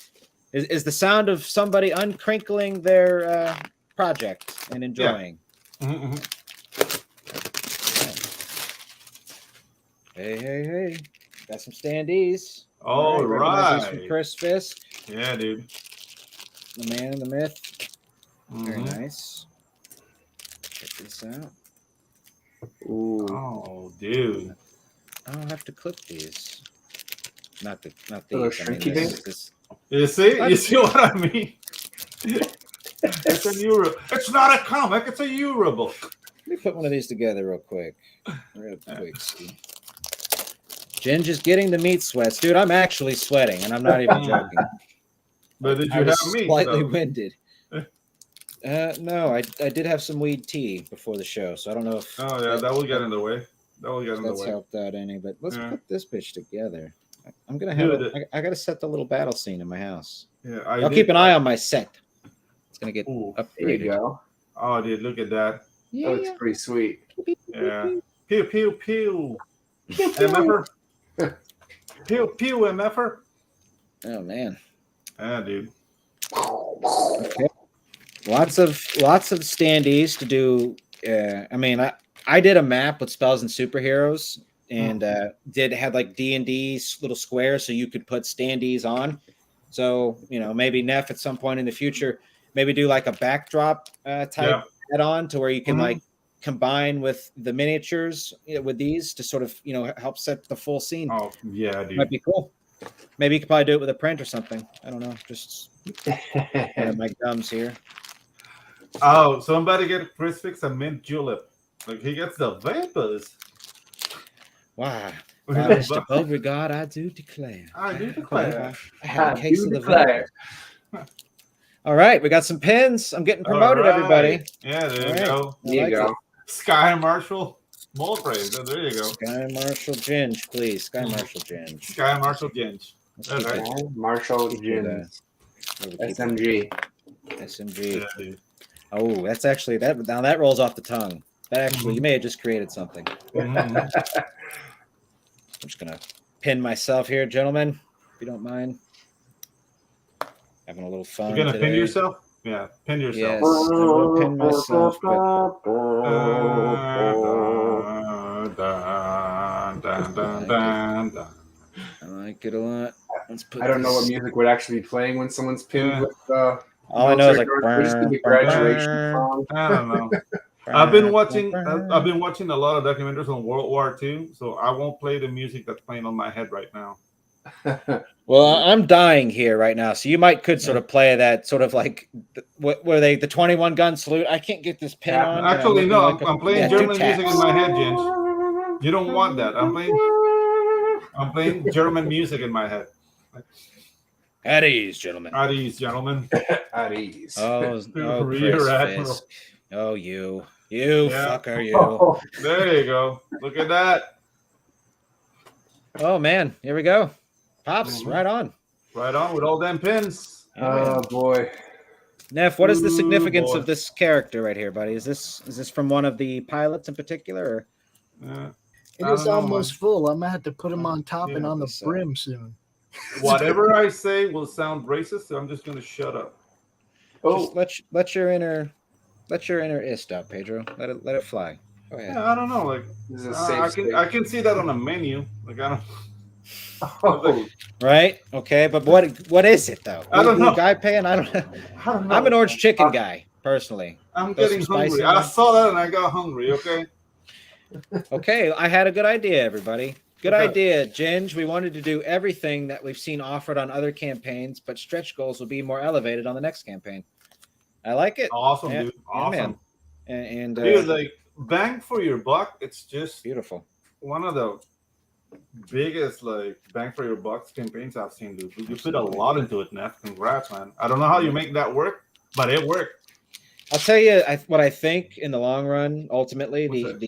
is the sound of somebody uncrinkling their project and enjoying. Mm-hmm. Hey. Got some standees. All Recognize these right. from Chris Fisk, Yeah, dude. the man and the myth. Very Mhm. nice. Check this out. Ooh. Oh, dude. I'll have to clip these. Not these. Little shrinky dink? You see what I mean? It's a Euro. It's not a comic. It's a Euro book. Let me put one of these together real quick. See. Ginge is getting the meat sweats. Dude, I'm actually sweating, and I'm not even joking. But did I you was have me? slightly So- winded. No, I did have some weed tea before the show, so I don't know if Oh yeah, that will get in the way. That will get in the that's way. helped out any. But let's Yeah. put this bitch together. I'm gonna have. Dude, I gotta set the little battle scene in my house. Yeah, I'll keep an eye on my set. It's gonna get Ooh. There you upgraded. go. Oh, dude, look at that. Yeah. That looks pretty sweet. Yeah. Pew pew pew. MFer. Pew pew MFer. Oh man. Yeah, dude. Okay. Lots of standees to do. I mean, I did a map with spells and superheroes, and had like D&D little squares so you could put standees on. So maybe Neff at some point in the future, maybe do like a backdrop type add-on to where you can like combine with the miniatures with these to sort of help set the full scene. Oh yeah, dude. Might be cool. Maybe you could probably do it with a print or something. I don't know. Just my gums here. Oh, somebody get Chris Fix a mint julep. Like he gets the vapors. Wow. Honest to Beauregard, I do declare. I do declare. I have a I case do of the declare. vinegar. All right, we got some pins. I'm getting promoted, All right. everybody. Yeah, there All you right. go. There you like go. it. Sky Marshal Mulpraise. Oh, there you go. Sky Marshal Ginge, please. Sky Marshal Ginge. Sky Marshal Ginge. Let's That's keep right. it. Marshall Keep it, Gins. we'll keep it. SMG. SMG. Yeah, dude. Oh, that's actually that. Now that rolls off the tongue. That actually, you may have just created something. Mhm. I'm just gonna pin myself here, gentlemen, if you don't mind. Having a little fun. You're gonna today. pin yourself? Yeah, pin yourself. Yes, I will pin myself, but I like it a lot. Let's put I don't know what this- music would actually be playing when someone's pinned Yeah. with All I know is like the graduation song. I don't know. I've been watching a lot of documentaries on World War II, so I won't play the music that's playing on my head right now. Well, I'm dying here right now, so you could sort of play that sort of like what were they the 21 gun salute? I can't get this pin Yeah. on. Actually, no, I'm playing yeah, German two music taps. in my head, Ginge. You don't want that. I'm playing German music in my head. At ease, gentlemen. At ease, gentlemen. At ease. Oh, Rear Chris Admiral. Fisk. Oh, you Yeah. fucker, you. Oh, There you go. Look at that. Oh man, here we go. Pops, Mhm. right on. Right on with all them pins. oh boy. Neff, what is the Ooh, significance boy. of this character right here, buddy? Is this from one of the pilots in particular? Or? Yeah. It I is don't know, almost full. I'm gonna have to put them on top and Yeah, on the so- brim soon. Whatever I say will sound racist, so I'm just going to shut up. Oh, Just let your inner ist out, Pedro. Let it fly. Go ahead. Yeah, I don't know. Like this is a safe I space. can see that on a menu. Like I don't. Oh, Right? Okay, but what is it though? I don't Blue know. Guy pan? I don't know. I don't know. I'm an orange chicken guy, personally. I'm Throw getting some spice hungry. in I there. saw that and I got hungry. Okay. Okay, I had a good idea, everybody. Good Okay. idea, Ginge. We wanted to do everything that we've seen offered on other campaigns, but stretch goals will be more elevated on the next campaign. I like it. Awesome, Yeah, dude. yeah, Awesome. man. And Dude, like bang for your buck. It's just beautiful. one of the biggest like bang for your bucks campaigns I've seen, dude. You put a lot into it, Neff. Congrats, man. I don't know how you make that work, but it worked. I'll tell you what I think in the long run. Ultimately, What's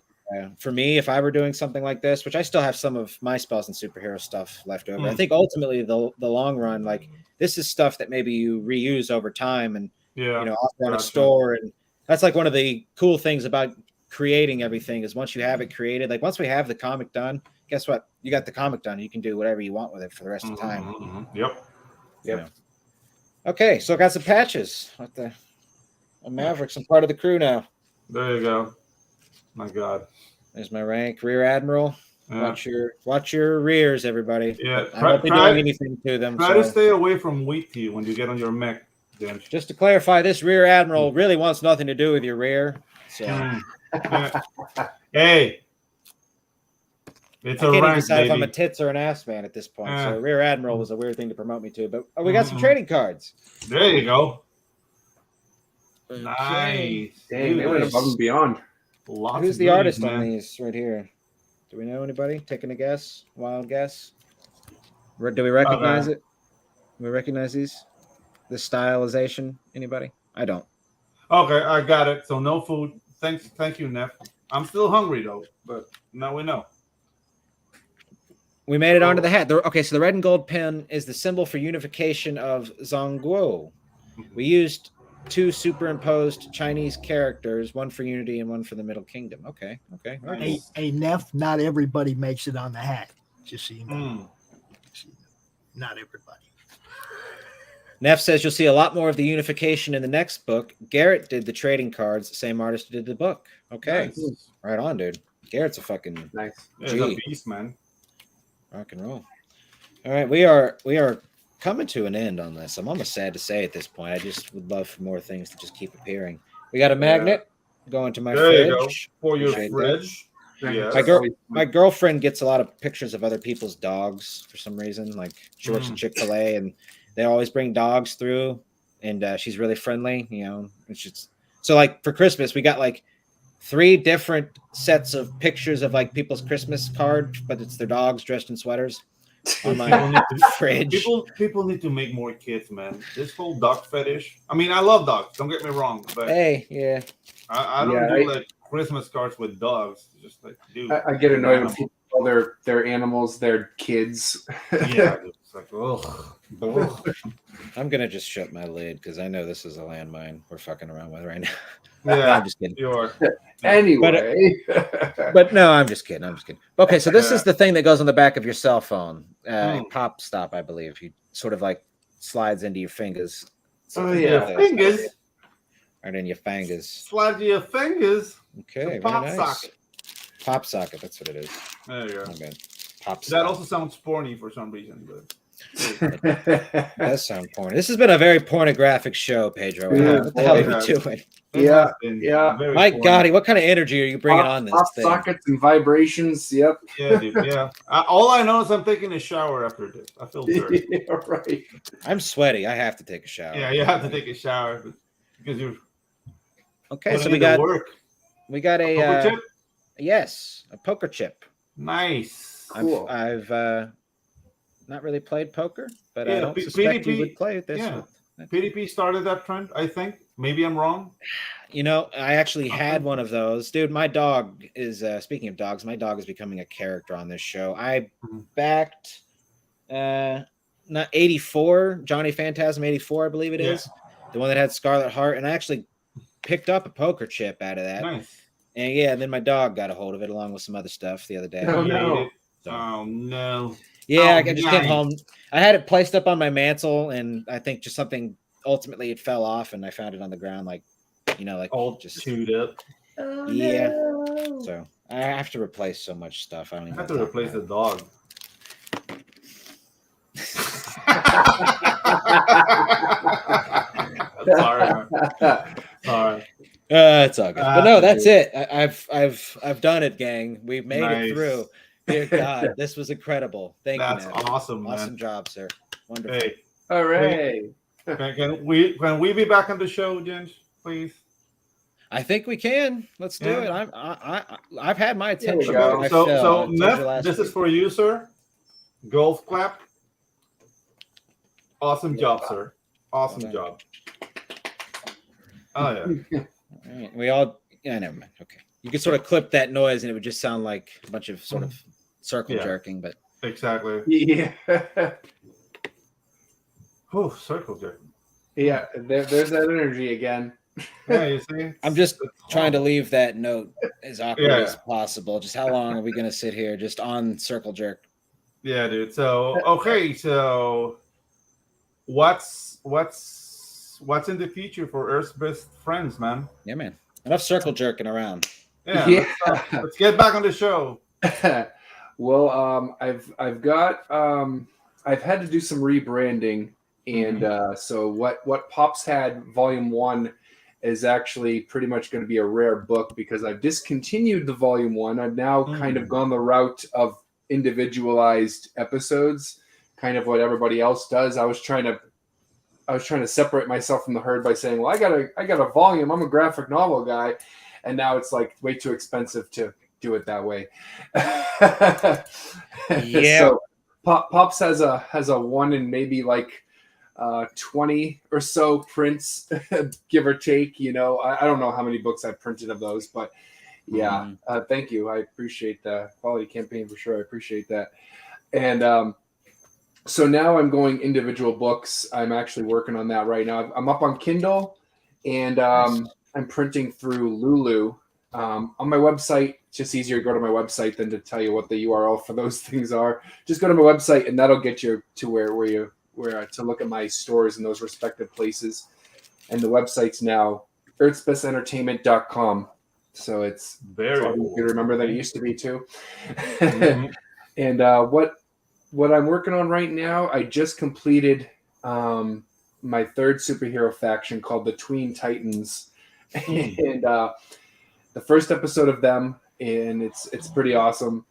for me, if I were doing something like this, which I still have some of my spells and superhero stuff left over, I Mm. think ultimately the long run, like this is stuff that maybe you reuse over time and Yeah. offer on a Gotcha. store. And that's like one of the cool things about creating everything is once you have it created, like once we have the comic done, guess what? You got the comic done. You can do whatever you want with it for the rest of the time. Yep. Yep. Okay, so I got some patches. What the? I'm Mavericks. I'm part of the crew now. There you go. My God. There's my rank, Rear Admiral. Yeah. Watch your rears, everybody. Yeah. I won't be doing anything to them. Try to So. stay away from wheat tea when you get on your mech, James. Just to clarify, this Rear Admiral really wants nothing to do with your rear. So Mm. Yeah. Hey. It's I a can't even rank, decide if I'm a baby. tits or an ass man at this point. Yeah. So Rear Admiral was a weird thing to promote me to. But we got some Mhm. trading cards. There you go. Okay. Nice. dang, Dude, they went nice. above and beyond. lots Who's of the goodies, artist man. on these right here? Do we know anybody? Taking a guess? Wild guess? Do we recognize it? Do we recognize these? The stylization? Anybody? I don't. Okay, I got it. So no food. Thank you, Neff. I'm still hungry though, but now we know. We made it onto the hat. Okay, so the red and gold pin is the symbol for unification of Zhongguo. We used two superimposed Chinese characters, one for unity and one for the Middle Kingdom. Okay. Nice. Hey, Neff, not everybody makes it on the hat. Just so you know. Mm. Not everybody. Neff says you'll see a lot more of the unification in the next book. Garrett did the trading cards. The same artist did the book. Okay. Nice. Right on, dude. Garrett's a fucking Nice. It's a Gee. beast, man. rock and roll. All right, we are coming to an end on this. I'm almost sad to say at this point. I just would love for more things to just keep appearing. We got a magnet going to my There you fridge. go. For your Appreciate that. fridge. Yes. My girlfriend gets a lot of pictures of other people's dogs for some reason. Like she works at Chick-fil-A and they always bring dogs through, and she's really friendly, and she's so like for Christmas we got like 3 different sets of pictures of like people's Christmas cards, but it's their dogs dressed in sweaters on my fridge. People need to make more kids, man. This whole dog fetish. I mean, I love dogs. Don't get me wrong, but Hey, yeah. I don't do like Christmas cards with dogs. Just like, dude, I get annoyed when people call their animals their kids. Yeah, it's like, ugh. I'm gonna just shut my lid because I know this is a landmine we're fucking around with right now. Yeah, I'm just kidding. You are. Anyway, But no, I'm just kidding. Okay, so this is the thing that goes on the back of your cell phone. Pop stop, I believe. He sort of like slides into your fingers. Oh yeah, fingers. Right in your fingers. Slide your fingers. Okay, pop very nice. socket. Pop socket. That's what it is. There you go. Okay. Pop socket. That also sounds porny for some reason, but. It does sound porny. This has been a very pornographic show, Pedro. Yeah. What the hell are you doing? Yeah. Mike Gatti, what kind of energy are you bringing on this pop thing? sockets and vibrations. Yep. Yeah, dude. Yeah. All I know is I'm taking a shower after this. I feel dirty. Yeah, right. I'm sweaty. I have to take a shower. Yeah, you have to take a shower because you're. Okay, so work. we got a Poker chip? Yes, a poker chip. Nice. Cool. I've not really played poker, but I Yeah, don't suspect you would play this. Yeah. with- PDP started that trend, I think. Maybe I'm wrong. You know, I actually had one of those. Dude, my dog is, speaking of dogs, my dog is becoming a character on this show. I backed, not 84, Johnny Phantasm 84, I believe it is. The one that had Scarlet Heart. And I actually picked up a poker chip out of that. Nice. And yeah, then my dog got a hold of it along with some other stuff the other day. Oh, no. Oh, no. Yeah, Oh, I just came home. I had it placed up on my mantle, and I think just something ultimately it fell off, and I found it on the ground, like All just chewed up. yeah. So I have to replace so much stuff. I don't I even have to replace the dog. Sorry, man. Sorry. It's all good. But no, that's it. I've done it, gang. We've made it through. Dear God, this was incredible. Thank you. That's awesome, man. Awesome job, sir. Wonderful. Hey, All right. can we be back on the show, Ginge, please? I think we can. Let's do it. I've had my attention. go. I So told you Neff, last this week. is for you, sir. Golf clap. Awesome job, sir. Awesome job. Oh yeah. All right. We all. Yeah, never mind. Okay. You could sort of clip that noise, and it would just sound like a bunch of sort of circle jerking. But Exactly. Yeah. Oh, circle jerk. Yeah. There's that energy again. Yeah, you see. I'm just trying to leave that note as awkward Yeah. as possible. Just how long are we going to sit here just on circle jerk? Yeah, dude. So okay, so what's in the future for Earth's best friends, man? Yeah, man. Enough circle jerking around. Yeah. Yeah. Let's get back on the show. Well, I've had to do some rebranding, and so what Pops had Volume 1 is actually pretty much going to be a rare book because I've discontinued the Volume 1. I've now kind of gone the route of individualized episodes, kind of what everybody else does. I was trying to separate myself from the herd by saying, well, I got a volume. I'm a graphic novel guy. And now it's like way too expensive to do it that way. Yeah. So Pops has a 1 in maybe like 20 or so prints, give or take. You know, I don't know how many books I've printed of those, but yeah. Thank you. I appreciate the quality campaign for sure. I appreciate that. And so now I'm going individual books. I'm actually working on that right now. I'm up on Kindle, and I'm printing through Lulu. On my website, it's just easier to go to my website than to tell you what the URL for those things are. Just go to my website, and that'll get you to where to look at my stores in those respective places. And the website's now earthsbestentertainment.com. So it's Very cool. You remember that it used to be too. Mhm. And what I'm working on right now, I just completed my 3rd superhero faction called the Tween Titans, and the first episode of them, and it's pretty awesome.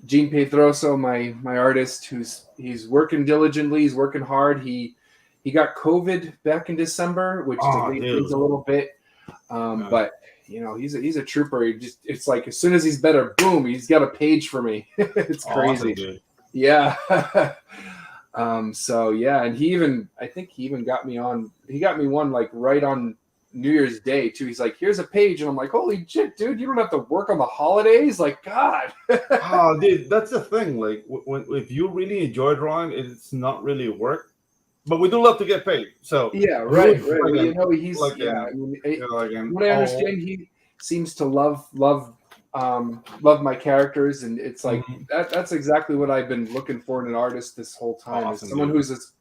Gene Pedroso, my artist, he's working diligently, he's working hard. He got COVID back in December, which delayed things a little bit, but you know, he's a trooper. It's like as soon as he's better, boom, he's got a page for me. It's crazy. Awesome, yeah. So yeah, and I think he even got me one like right on New Year's Day too. He's like, here's a page, and I'm like, holy shit, dude, you don't have to work on the holidays, like, God. Oh, dude, that's the thing. Like, if you really enjoy drawing, it's not really work, but we do love to get paid. So yeah, right. Well, like you know, he's like yeah. I mean, what I oh, understand, he seems to love my characters, and it's like that's exactly what I've been looking for in an artist this whole time. Awesome, is someone dude. who's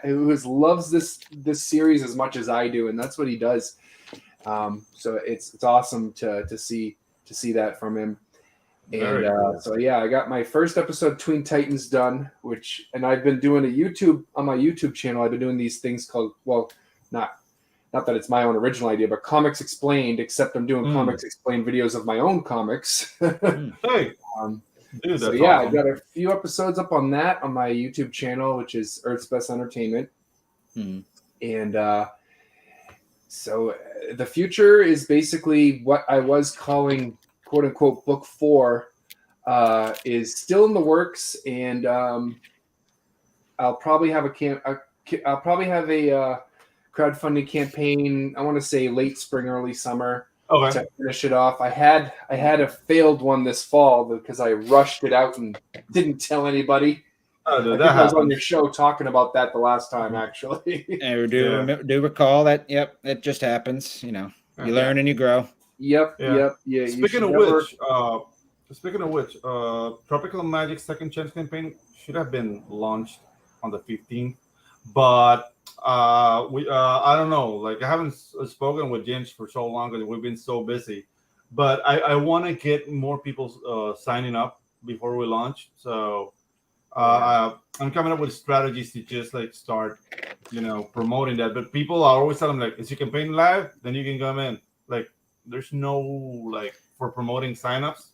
who loves this series as much as I do, and that's what he does. So it's awesome to see that from him. And so yeah, I got my first episode of Twin Titans done, and I've been doing on my YouTube channel. I've been doing these things called, well, not that it's my own original idea, but Comics Explained, except I'm doing Comics Explained videos of my own comics. Hey, dude, so that's yeah, awesome. I got a few episodes up on that on my YouTube channel, which is Earth's Best Entertainment. And so the future is basically what I was calling, quote unquote, book 4 is still in the works, and I'll probably have a crowdfunding campaign. I want to say late spring, early summer to finish it off. I had a failed one this fall because I rushed it out and didn't tell anybody. Oh, dude, I was on your show talking about that the last time, actually. I do recall that. Yep, it just happens. You know, you learn and you grow. Yep. Yeah. Speaking of which, Tropical Magic Second Chance campaign should have been launched on the 15th, but I don't know. Like, I haven't spoken with Ginge for so long because we've been so busy. But I want to get more people signing up before we launch. So I'm coming up with strategies to just like start, promoting that. But people are always telling me, like, is your campaign live? Then you can come in. Like, there's no like for promoting signups.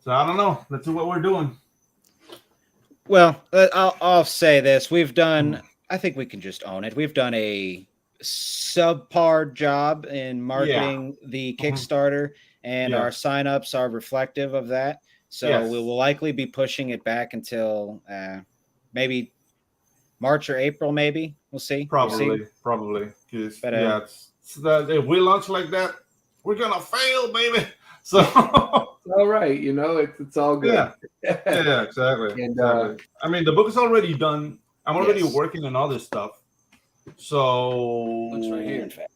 So I don't know. Let's see what we're doing. Well, I'll say this: we've done. I think we can just own it. We've done a subpar job in marketing the Kickstarter, and our signups are reflective of that. So we will likely be pushing it back until maybe March or April. Maybe we'll see. Probably. But if we launch like that, we're gonna fail, baby. So all right, it's all good. Yeah, exactly. And I mean, the book is already done. I'm already working on other stuff. So looks right here, in fact.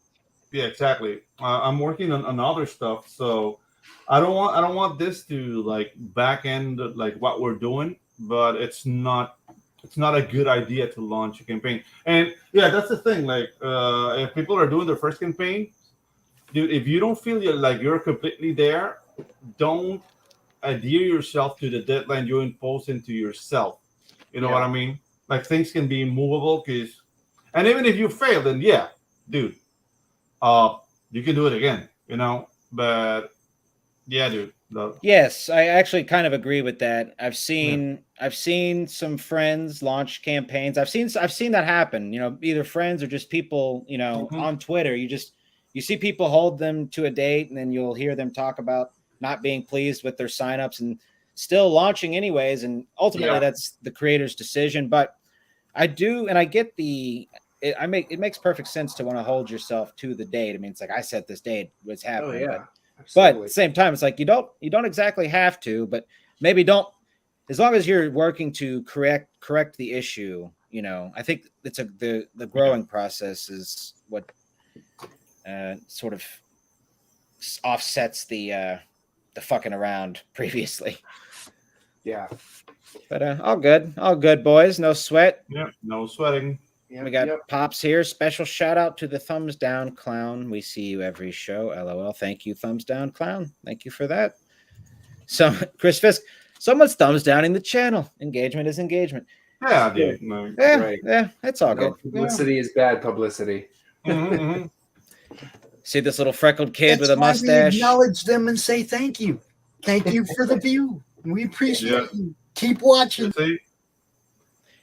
Yeah, exactly. I'm working on other stuff. So I don't want this to like back end like what we're doing, but it's not a good idea to launch a campaign. And yeah, that's the thing. Like, if people are doing their first campaign, dude, if you don't feel you're completely there, don't adhere yourself to the deadline you impose into yourself. You know what I mean? Like, things can be movable, and even if you fail, then dude, you can do it again. But yeah, dude. Yes, I actually kind of agree with that. I've seen some friends launch campaigns. I've seen that happen. Either friends or just people. On Twitter, you see people hold them to a date, and then you'll hear them talk about not being pleased with their signups and still launching anyways. And ultimately, that's the creator's decision. But I do, and I get it makes perfect sense to want to hold yourself to the date. I mean, it's like, I set this date, what's happening. But at the same time, it's like you don't exactly have to, but maybe don't, as long as you're working to correct the issue. I think it's the growing process is what sort of offsets the fucking around previously. Yeah. But all good, boys. No sweat. Yeah, no sweating. We got Pops here. Special shout out to the Thumbs Down Clown. We see you every show. LOL. Thank you, Thumbs Down Clown. Thank you for that. So, Chris Fisk, someone's thumbs downing the channel. Engagement is engagement. Yeah, dude. Yeah, it's all good. Publicity is bad publicity. See this little freckled kid with a why mustache? we acknowledge them and say thank you. Thank you for the view. We appreciate you. Keep watching.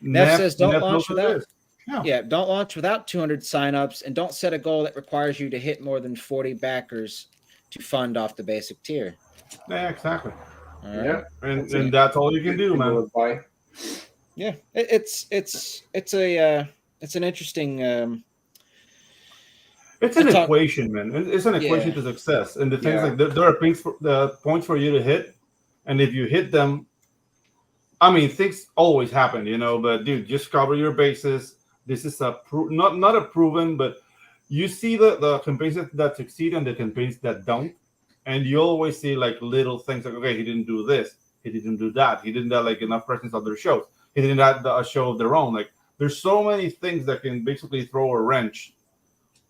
Neff says don't launch without. Don't launch without 200 signups, and don't set a goal that requires you to hit more than 40 backers to fund off the basic tier. Yeah, exactly. All right. Yeah, And that's all you can do, man. Yeah, it's an interesting. It's an equation, man. It's an equation Yeah. to success. And the things like there are points for you to hit, and if you hit them, I mean, things always happen, you know. But dude, just cover your bases. This is not a proven, but you see the campaigns that succeed and the campaigns that don't, and you always see like little things like, okay, he didn't do this, he didn't do that, he didn't have like enough presence of their shows, he didn't have a show of their own. Like there's so many things that can basically throw a wrench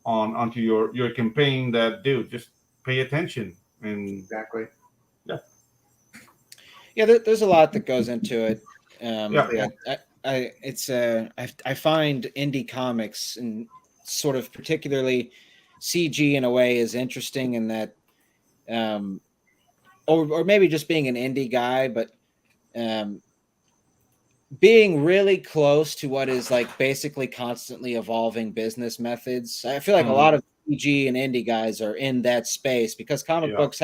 onto your campaign that, dude, just pay attention. And exactly. Yeah, there's a lot that goes into it. I find indie comics and sort of particularly CG in a way is interesting in that, or maybe just being an indie guy, but being really close to what is like basically constantly evolving business methods. I feel like a lot of CG and indie guys are in that space because comic books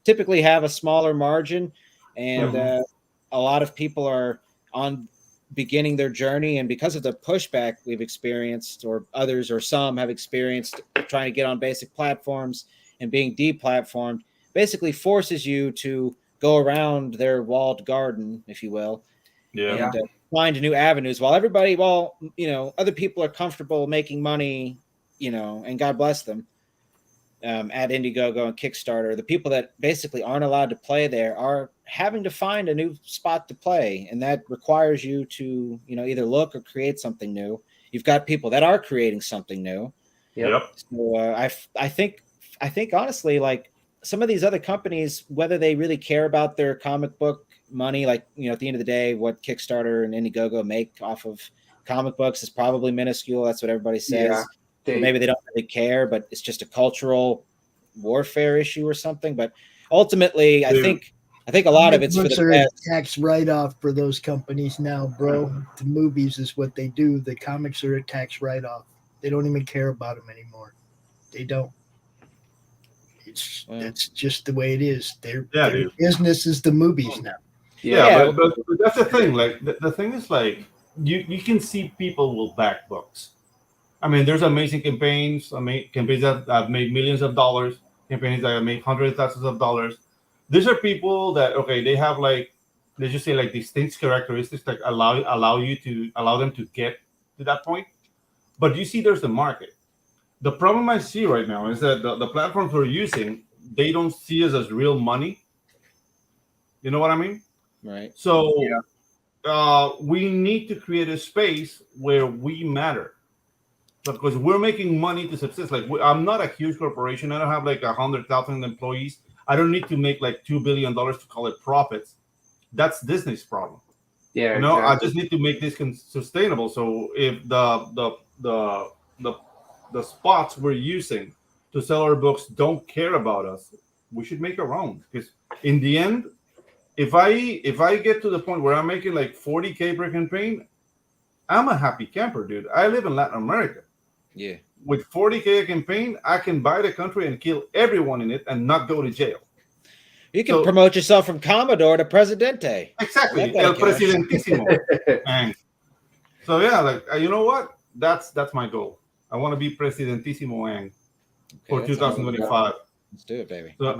typically have a smaller margin, and a lot of people are on beginning their journey, and because of the pushback we've experienced, or others or some have experienced trying to get on basic platforms and being deplatformed, basically forces you to go around their walled garden, if you will, and find new avenues while other people are comfortable making money, and God bless them, at Indiegogo and Kickstarter. The people that basically aren't allowed to play there are having to find a new spot to play, and that requires you to either look or create something new. You've got people that are creating something new. So I think honestly, like some of these other companies, whether they really care about their comic book money, like at the end of the day, what Kickstarter and Indiegogo make off of comic books is probably minuscule. That's what everybody says. So maybe they don't really care, but it's just a cultural warfare issue or something. But ultimately, I think a lot of it's for the best. Tax write-off for those companies now, bro. The movies is what they do. The comics are a tax write-off. They don't even care about them anymore. They don't. That's just the way it is. Their business is the movies now. But that's the thing. Like the thing is, like you can see people will back books. I mean, there's amazing campaigns. Campaigns that have made millions of dollars. Campaigns that have made hundreds of thousands of dollars. These are people that they have like, let's just say like distinct characteristics that allow them to get to that point. But you see, there's the market. The problem I see right now is that the platforms we're using, they don't see us as real money. You know what I mean? Right. So we need to create a space where we matter. Because we're making money to subsist. Like I'm not a huge corporation. I don't have like 100,000 employees. I don't need to make like $2 billion to call it profits. That's Disney's problem. Yeah, exactly. I just need to make this sustainable. So if the spots we're using to sell our books don't care about us, we should make our own. Because in the end, if I get to the point where I'm making like 40K per campaign, I'm a happy camper, dude. I live in Latin America. Yeah. With 40K a campaign, I can buy the country and kill everyone in it and not go to jail. You can promote yourself from Commodore to Presidente. Exactly. El Presidentissimo. And so like you know what? That's my goal. I want to be Presidentissimo Ang for 2025. Let's do it, baby. So,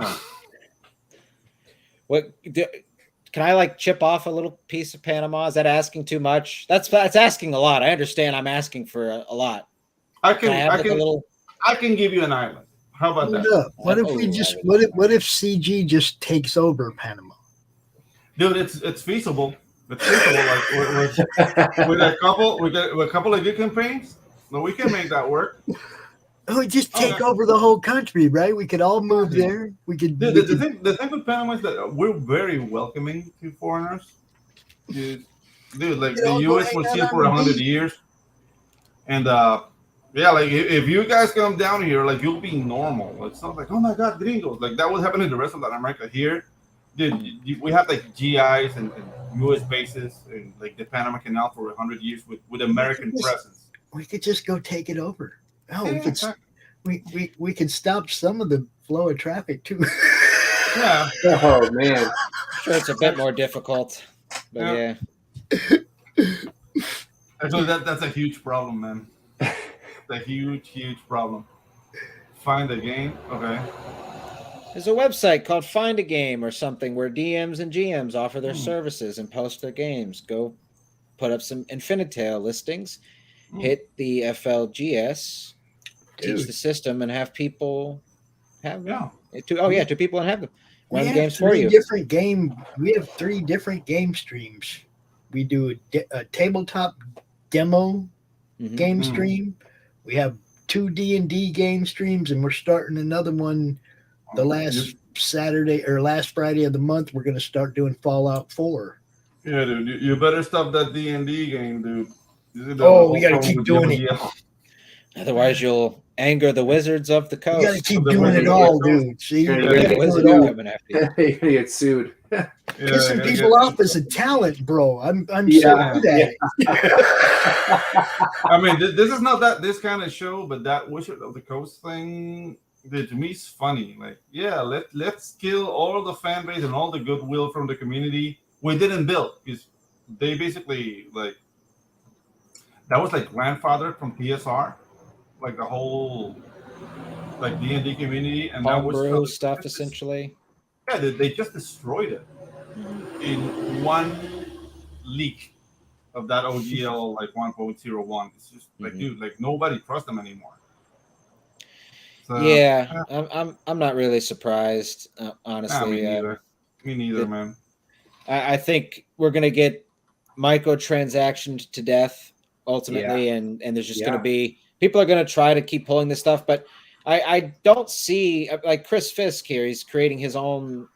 can I like chip off a little piece of Panama? Is that asking too much? That's asking a lot. I understand. I'm asking for a lot. I can give you an island. How about that? What if CG just takes over Panama? Dude, it's feasible. It's feasible. Like with a couple of good campaigns, we can make that work. We just take over the whole country, right? We could all move there. We could. The thing with Panama is that we're very welcoming to foreigners. Dude, like the U.S. was here for 100 years, and like if you guys come down here, like you'll be normal. It's not like, oh my God, gringos. Like that was happening in the rest of Latin America. Here, dude, we have like GIs and U.S. bases and like the Panama Canal for 100 years with American presence. We could just go take it over. No, we can stop some of the flow of traffic too. Yeah. Oh man. Sure, it's a bit more difficult, but yeah. Actually, that's a huge problem, man. It's a huge problem. Find a game. Okay. There's a website called Find a Game or something where DMs and GMs offer their services and post their games. Go put up some Infinitail listings, hit the FLGS, teach the system, and have people have them. Two people and have them run games for you. We have 3 different game streams. We do a tabletop demo game stream. We have 2 D&D game streams, and we're starting another one the last Saturday or last Friday of the month. We're going to start doing Fallout 4. Yeah, dude, you better stop that D&D game, dude. We got to keep doing it. Otherwise, you'll anger the wizards of the coast. You got to keep doing it all, dude. See, you're going to get sued. Pissing people off as a talent, bro. I'm so good at it. I mean, this is not this kind of show, but that Wizard of the Coast thing, to me, is funny. Like, let's kill all the fan base and all the goodwill from the community we didn't build, because they basically that was like grandfathered from TSR, like the whole D&D community, and that was stuff essentially. Yeah, they just destroyed it in one leak of that OGL 1.01. It's just dude, nobody trusts them anymore. So, I'm not really surprised, honestly. Me neither, man. I think we're gonna get microtransactioned to death ultimately, and there's just gonna be people are gonna try to keep pulling this stuff, but I don't see Chris Fisk here. He's creating his own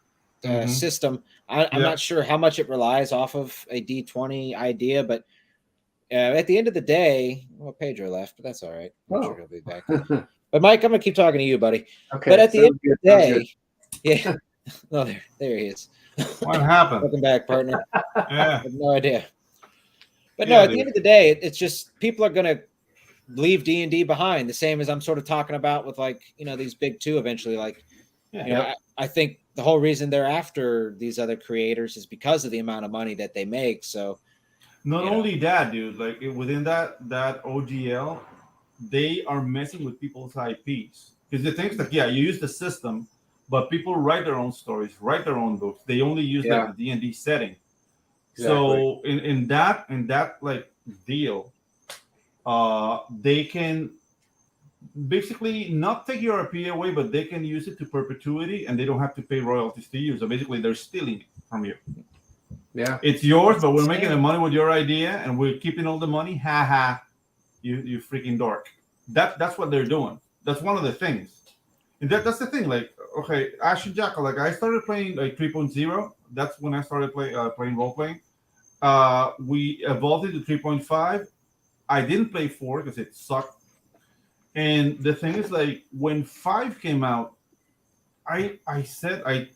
system. I'm not sure how much it relies off of a D20 idea, but at the end of the day, Pedro left, but that's all right. I'm sure he'll be back. But Mike, I'm gonna keep talking to you, buddy. Okay. But at the end of the day, no, there he is. What happened? Welcome back, partner. Yeah, I have no idea. But no, at the end of the day, it's just people are gonna leave D&D behind, the same as I'm sort of talking about with these big 2 eventually. I think the whole reason they're after these other creators is because of the amount of money that they make. So not only that, dude, within that OGL, they are messing with people's IPs, because the things you use the system, but people write their own stories, write their own books. They only use the D&D setting. Exactly. So in that deal, they can basically not take your IP away, but they can use it to perpetuity, and they don't have to pay royalties to you. So basically, they're stealing it from you. Yeah, it's yours, but we're making the money with your idea, and we're keeping all the money. Ha ha, you freaking dork. That's what they're doing. That's one of the things. And that's the thing. Ash and Jackal. I started playing 3.0. That's when I started playing role playing. We evolved into 3.5. I didn't play 4 because it sucked. And the thing is, when 5 came out, I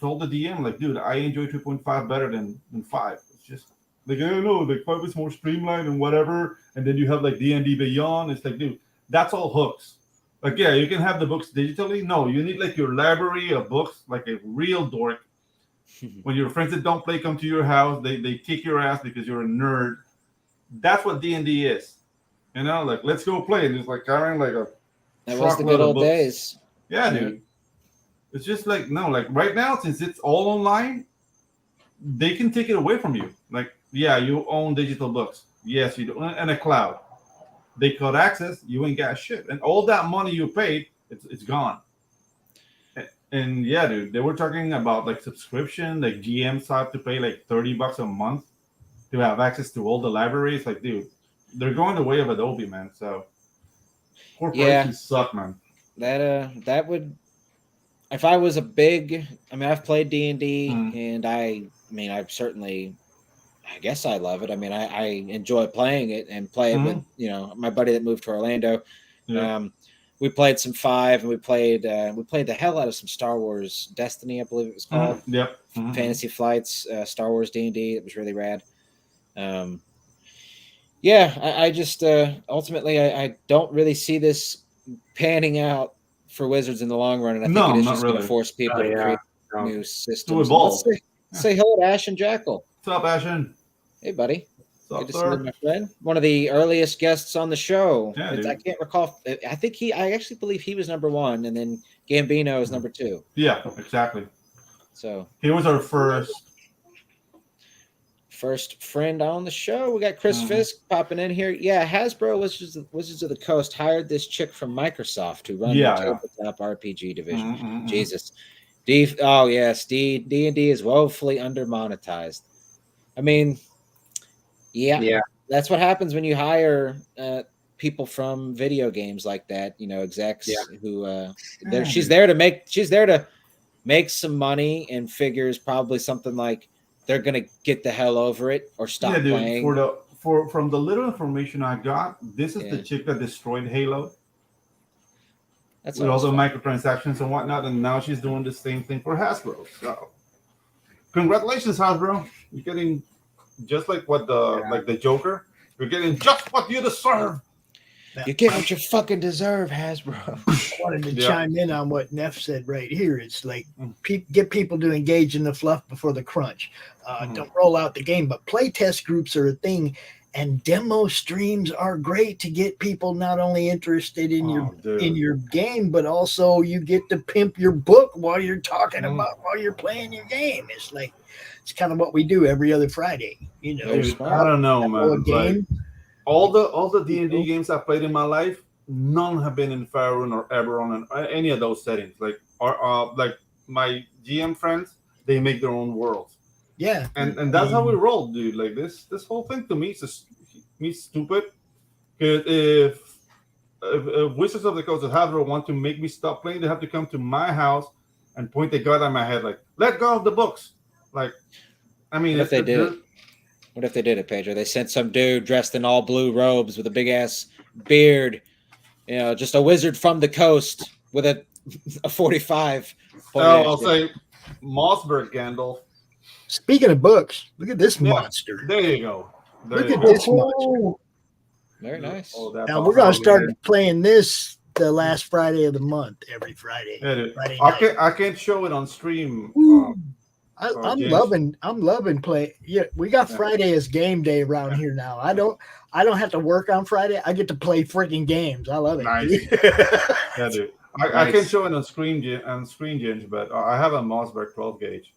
told the DM, dude, I enjoy 3.5 better than 5. It's just I don't know, 5 is more streamlined and whatever. And then you have D&D Beyond. It's dude, that's all hooks. You can have the books digitally. No, you need your library of books, like a real dork. When your friends that don't play come to your house, they kick your ass because you're a nerd. That's what D&D is. Let's go play. And it's carrying a that was the good old days. Yeah, dude. It's just right now, since it's all online, they can take it away from you. You own digital books. Yes, you do. And a cloud. They cut access, you ain't got shit. And all that money you paid, it's gone. And yeah, dude, they were talking about subscription, GMs have to pay $30 a month to have access to all the libraries. Dude, they're going the way of Adobe, man. So corporations suck, man. That would, if I was a big, I've played D&D and I've certainly, I guess I love it. I enjoy playing it and play it with, my buddy that moved to Orlando. Yeah. We played some 5 and we played the hell out of some Star Wars Destiny, I believe it was called. Yep. Fantasy Flights, Star Wars D&D. It was really rad. I just ultimately I don't really see this panning out for Wizards in the long run, and I think No, it is not just going to really. force people to create new To systems. evolve. Let's say hello to Ash and Jackal. What's up, Ashen? Hey, buddy. What's Good up, to see you, sir? my friend. One of the earliest guests on the show. Yeah, dude. I can't recall. I actually believe he was number 1, and then Gambino is number 2. Yeah, exactly. So He was our first friend on the show. We got Chris Fisk popping in here. Yeah, Hasbro Wizards of the Coast hired this chick from Microsoft to run the tabletop RPG division. Jesus. D&D is woefully under-monetized. I mean, yeah, that's what happens when you hire people from video games like that. Execs who she's there to make some money and figures probably something like they're gonna get the hell over it or stop playing. From the little information I got, this is the chick that destroyed Halo. That's with all the microtransactions and whatnot, and now she's doing the same thing for Hasbro. So, congratulations, Hasbro! You're getting just like what the Joker. You're getting just what you deserve. You get what you fucking deserve, Hasbro. I wanted to chime in on what Neff said right here. It's like get people to engage in the fluff before the crunch. Don't roll out the game, but playtest groups are a thing, and demo streams are great to get people not only interested in your game, but also you get to pimp your book while you're talking about while you're playing your game. It's kind of what we do every other Friday. Dude, I don't know, man. Like, all the D&D games I've played in my life, none have been in Faerun or Eberron and any of those settings. Like my GM friends, they make their own worlds. Yeah, and that's how we roll, dude. Like this whole thing to me is stupid. Because if Wizards of the Coast of Hasbro want to make me stop playing, they have to come to my house and point the gun at my head, like, let go of the books. Like, I mean, What if they did it, Pedro? They sent some dude dressed in all blue robes with a big ass beard, just a wizard from the coast with a 45. I'll say Mossberg Gandalf. Speaking of books, look at this monster. There you go. Look at this monster. Very nice. Now we're gonna start playing this the last Friday of the month, every Friday. Yeah, Friday night. I can't show it on stream. I'm loving play. Yeah, we got Friday as game day around here now. I don't have to work on Friday. I get to play freaking games. I love it. Nice. Yeah, dude. I can't show it on screen Ginge, but I have a Mossberg 12 gauge.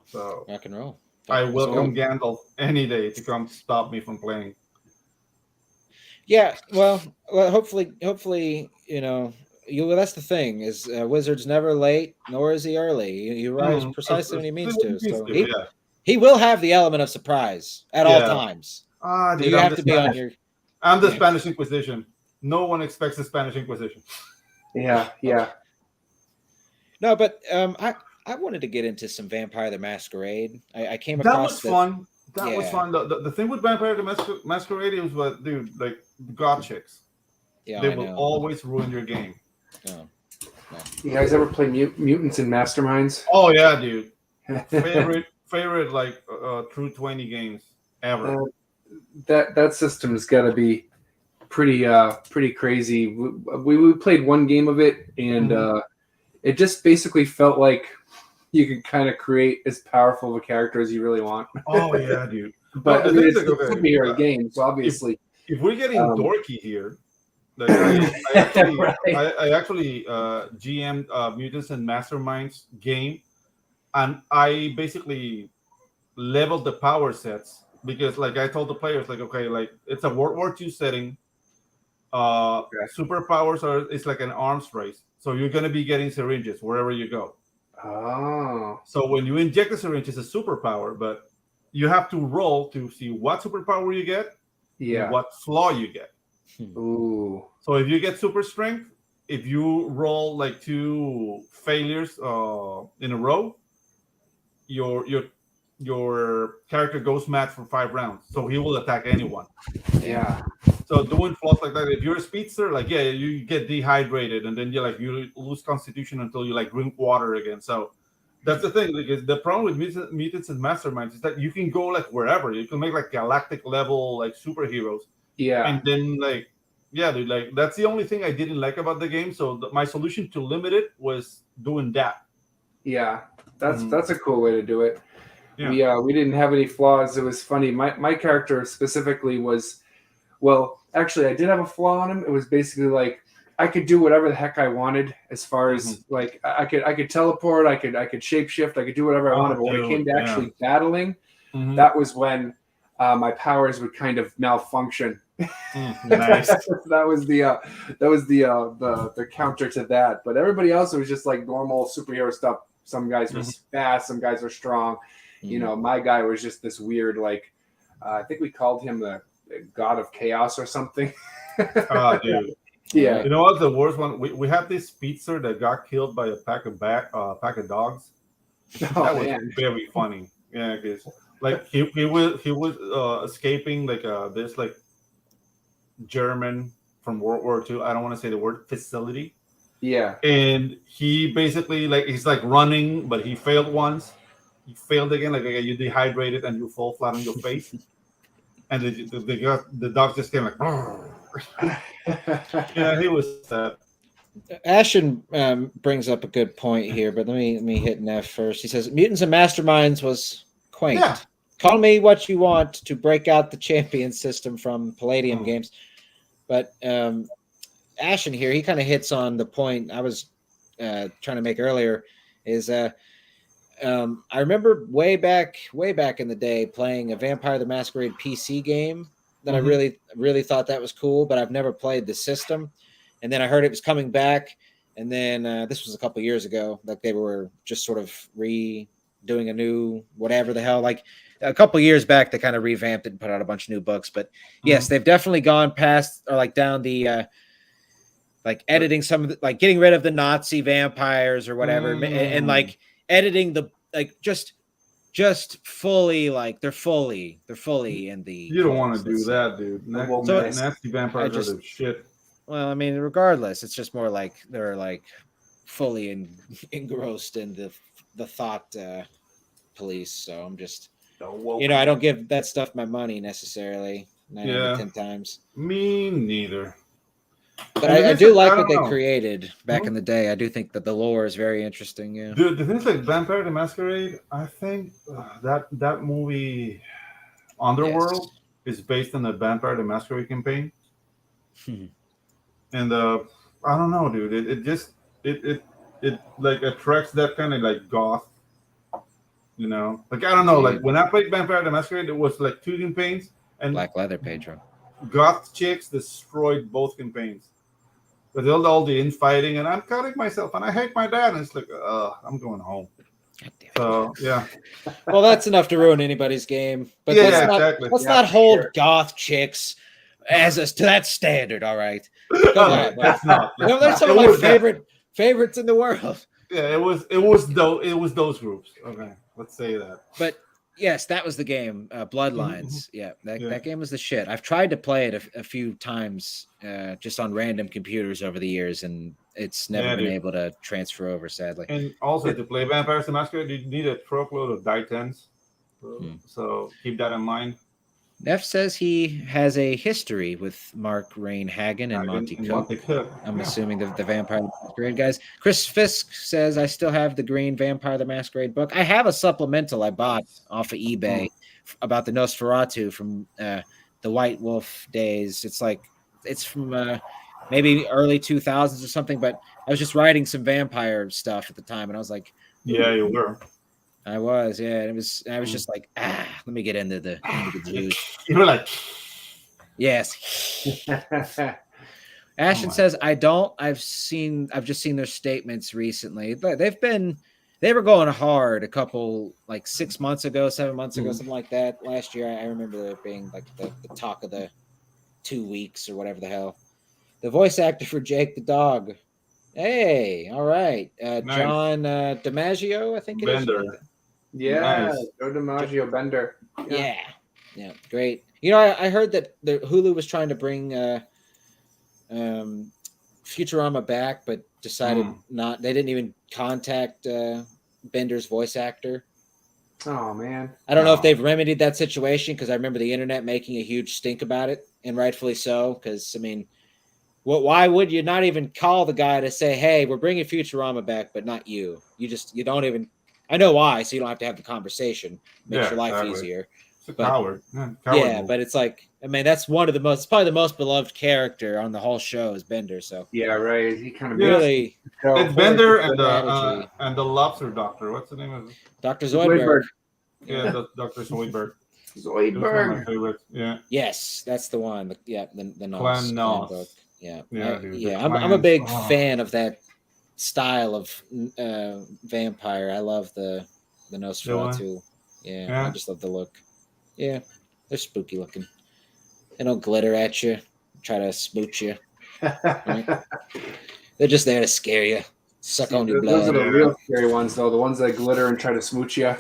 So rock and roll. I welcome Gandalf any day to come stop me from playing. Yeah, well, hopefully, that's the thing is Wizard's never late, nor is he early. He arrives precisely when he means to. So he will have the element of surprise at all times. Dude, you have to be on your. I'm the Spanish Inquisition. No one expects the Spanish Inquisition. Yeah. No, but I wanted to get into some Vampire the Masquerade. I came across that. Was fun. The thing with Vampire the Masquerade was what, dude, like god chicks. Yeah, they will always ruin your game. Oh. No. You guys ever play Mutants and Masterminds? Oh yeah, dude. favorite like through 20 games ever. That system's got to be pretty crazy. We played one game of it, and it just basically felt like you could kind of create as powerful of a character as you really want. Oh yeah, dude. But it's a superhero game, so obviously. If we're getting dorky here, like I actually GM'd Mutants and Masterminds game, and I basically leveled the power sets because, like, I told the players, like, okay, like it's a World War II setting. Superpowers it's like an arms race, so you're gonna be getting syringes wherever you go. Oh. So when you inject the syringe, it's a superpower, but you have to roll to see what superpower you get. Yeah. What flaw you get. Ooh. So if you get super strength, if you roll like 2 failures in a row, your character goes mad for 5 rounds. So he will attack anyone. Yeah. So doing flaws like that, if you're a speedster, like you get dehydrated and then you lose constitution until you like drink water again. So that's the thing, because the problem with Mutants and Masterminds is that you can go like wherever. You can make like galactic level like superheroes. Yeah. And then like Yeah, dude. Like that's the only thing I didn't like about the game. So my solution to limit it was doing that. Yeah, that's a cool way to do it. Yeah. We didn't have any flaws. It was funny. My character specifically was, well, actually I did have a flaw on him. It was basically like I could do whatever the heck I wanted as far as like I could teleport, I could shapeshift, I could do whatever I wanted. But when it came to actually battling, that was when my powers would kind of malfunction. Nice. that was the counter to that. But everybody else was just like normal superhero stuff. Some guys were fast, some guys were strong. You know, my guy was just this weird, like I think we called him the god of chaos or something. Oh, dude. Yeah. You know what's the worst one? We had this speedster that got killed by a pack of dogs. Oh, That was man. very funny. Yeah, because like he was escaping like this like German from World War II. I don't want to say the word facility. Yeah. And he basically like he's like running, but he failed once. He failed again, like you dehydrated and you fall flat on your face. And the dog just came like, yeah, he was sad. Ashen brings up a good point here, but let me hit Neff first. He says, Mutants and Masterminds was quaint. Yeah. Call me what you want to break out the champion system from Palladium games. But Ashen here, he kind of hits on the point I was trying to make earlier, is I remember way back in the day playing a Vampire the Masquerade PC game that I really thought that was cool, but I've never played the system. And then I heard it was coming back, and then this was a couple years ago, like they were just sort of redoing a new whatever the hell. Like a couple years back, they kind of revamped it and put out a bunch of new books. But yes, they've definitely gone past or like down the like editing some of the, like getting rid of the Nazi vampires or whatever, and like editing the like just fully like they're fully in the. You don't want to do that, dude. Nasty vampires are the shit. Well, I mean, regardless, it's just more like they're like fully engrossed in the thought police. So I'm just, I don't give that stuff my money necessarily. 9 out of 10 times. Me neither. But I do like what they created back in the day. I do think that the lore is very interesting. Yeah. Dude, the things like Vampire the Masquerade, I think that movie Underworld is based on the Vampire the Masquerade campaign. And I don't know, dude. It just like attracts that kind of like goth, Like I don't know, like when I played Vampire the Masquerade, it was like 2 campaigns and Black Leather, Pedro. Goth chicks destroyed both campaigns. But all the infighting, and I'm cutting myself, and I hate my dad, and it's like, I'm going home. So yeah. Well, that's enough to ruin anybody's game. But let's not hold goth chicks to that standard. All right. That's not. They're some of my favorites in the world. Yeah, it was those groups. Okay, let's say that. But yes, that was the game. Bloodlines. Yeah, that game was the shit. I've tried to play it a few times, just on random computers over the years, and it's never been able to transfer over, sadly. And also, to play Vampires the Masquerade, you need a truckload of die 10s. So keep that in mind. Neff says he has a history with Mark Rain Hagen and Monty Cook. I'm assuming the Vampire the Masquerade guys. Chris Fisk says, I still have the green Vampire the Masquerade book. I have a supplemental I bought off of eBay about the Nosferatu from the White Wolf days. It's from maybe early 2000s or something, but I was just writing some vampire stuff at the time, and I was like, yeah, you were. I was, yeah. I was just like, let me get into the juice. You were like, yes. Ashton says, I don't. I've just seen their statements recently, but they were going hard a couple, like 6 months ago, 7 months ago, something like that. Last year, I remember there being like the talk of the 2 weeks or whatever the hell. The voice actor for Jake the dog. Hey, all right. Nice. John DiMaggio, I think it Bender. is. Yeah, nice. Joe DiMaggio Bender. Yeah, great. I heard that the Hulu was trying to bring Futurama back, but decided not. They didn't even contact Bender's voice actor. Oh man, I don't know if they've remedied that situation, because I remember the internet making a huge stink about it, and rightfully so. Because I mean, why would you not even call the guy to say, hey, we're bringing Futurama back, but not you? You don't even. I know why, so you don't have to have the conversation. Makes your life easier. It's a But, coward. Yeah, Move. but it's like, I mean, that's probably the most beloved character on the whole show is Bender. So yeah, right. He kind of really, it's Bender and strategy. the lobster doctor. What's the name of it? Dr. Zoidberg. Yeah, Dr. Zoidberg. Zoidberg. Yeah. Yes, that's the one. Yeah, the Clan Nos. book. Yeah, Yeah, I'm a big fan of that style of vampire. I love the Nosferatu. Yeah, I just love the look. Yeah, they're spooky looking. They don't glitter at you, try to smooch you. Right? They're just there to scare you, suck on your blood. Those are the real scary ones, though. The ones that glitter and try to smooch you.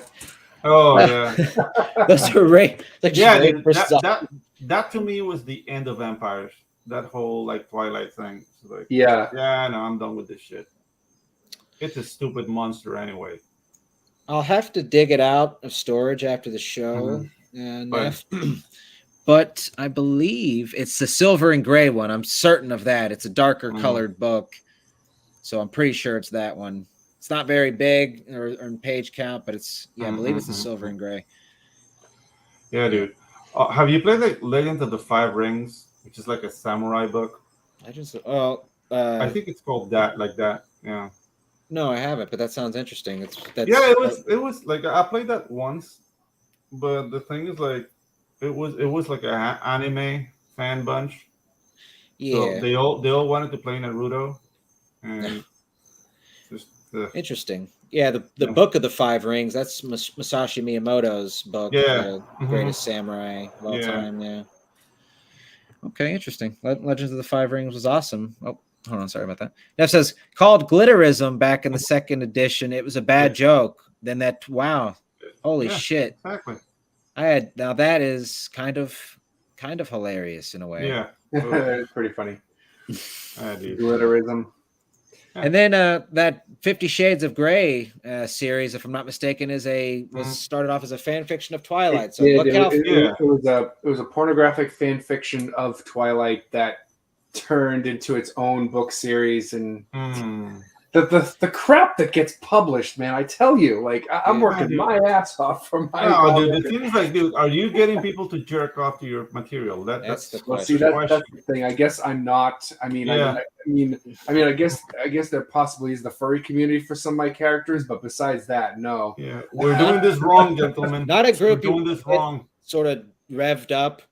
Oh yeah, those are rape. That to me was the end of vampires. That whole like Twilight thing. Like, no, I'm done with this shit. It's a stupid monster anyway. I'll have to dig it out of storage after the show, but I believe it's the silver and gray one. I'm certain of that. It's a darker colored book, so I'm pretty sure it's that one. It's not very big or in page count, but it's I believe it's the silver and gray. Yeah, dude. Have you played like Legend of the Five Rings, which is like a samurai book? I think it's called that, like that. Yeah. No, I haven't, but that sounds interesting. It was like I played that once, but the thing is like it was like an anime fan bunch. Yeah. So they all wanted to play Naruto, and just interesting. Yeah, the Book of the Five Rings. That's Masashi Miyamoto's book. Yeah, Greatest Samurai of all time. Yeah. Okay, interesting. Legends of the Five Rings was awesome. Oh, hold on, sorry about that. Neff says, called glitterism back in the second edition. It was a bad joke. Then holy shit. Exactly. Now that is kind of hilarious in a way. Yeah. It's pretty funny. Glitterism. And then that 50 Shades of Grey series, if I'm not mistaken, was started off as a fan fiction of Twilight. So it was a pornographic fan fiction of Twilight that turned into its own book series, and the crap that gets published, man, I tell you, like I'm working my ass off for my. No, dude, the thing is like, dude, are you getting people to jerk off to your material? That's the question. That's the thing. I guess I'm not. I mean, I guess there possibly is the furry community for some of my characters, but besides that, no. Yeah, we're doing this wrong, gentlemen. Not a group. We're doing this wrong. Sort of revved up,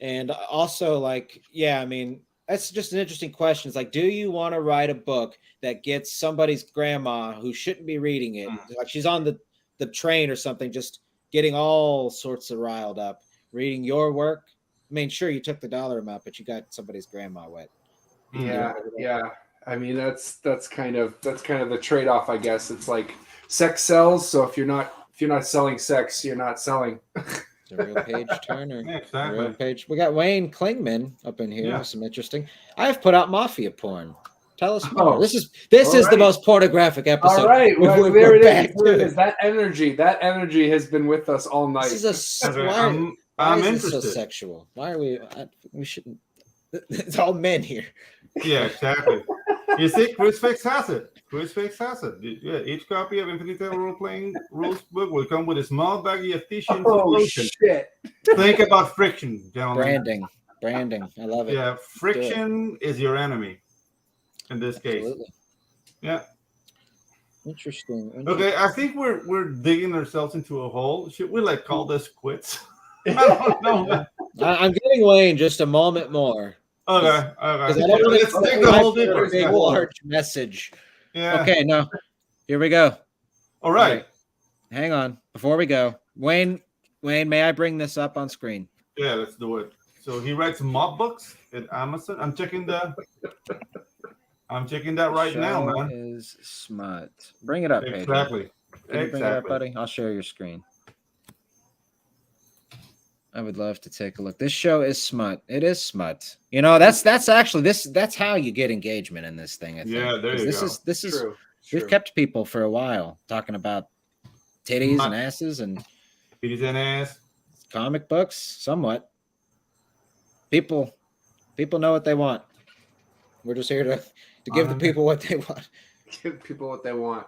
and also like, I mean, that's just an interesting question. It's like, do you want to write a book that gets somebody's grandma who shouldn't be reading it, like she's on the train or something, just getting all sorts of riled up, reading your work? I mean, sure, you took the dollar amount, but you got somebody's grandma wet. Yeah. I mean, that's kind of the trade-off, I guess. It's like sex sells, so if you're not selling sex, you're not selling. It's a real page turner. Yeah, exactly. Real page. We got Wayne Klingman up in here. Some interesting. I have put out mafia porn. Tell us more. This is the most pornographic episode. All right, well, there it is. That energy has been with us all night. This is I'm is interested. This so sexual? Why are we? We shouldn't. It's all men here. Yeah, exactly. You see, Chris Fix has it. Yeah, each copy of Infinite Role-Playing Rules book will come with a small baggie of tissue and lotion. Shit. Think about friction, gentlemen. Branding. I love it. Yeah, friction is your enemy in this case. Yeah. Interesting. Okay, I think we're digging ourselves into a hole. Should we like call this quits? I don't know. I'm giving Wayne just a moment more. Okay. Let's take the whole big large message. Yeah. Okay, no. Here we go. All right. Okay. Hang on. Before we go, Wayne, may I bring this up on screen? Yeah, let's do it. So he writes mop books at Amazon. I'm checking that right now, man. Is smut. Bring it up, Exactly. Can you bring it up, buddy? I'll share your screen. I would love to take a look. This show is smut. It is smut. You know, that's actually that's how you get engagement in this thing. I think. Yeah, there you go. This is true. We've kept people for a while talking about titties and asses and titties and ass. Comic books, somewhat. People know what they want. We're just here to give the people what they want. Give people what they want.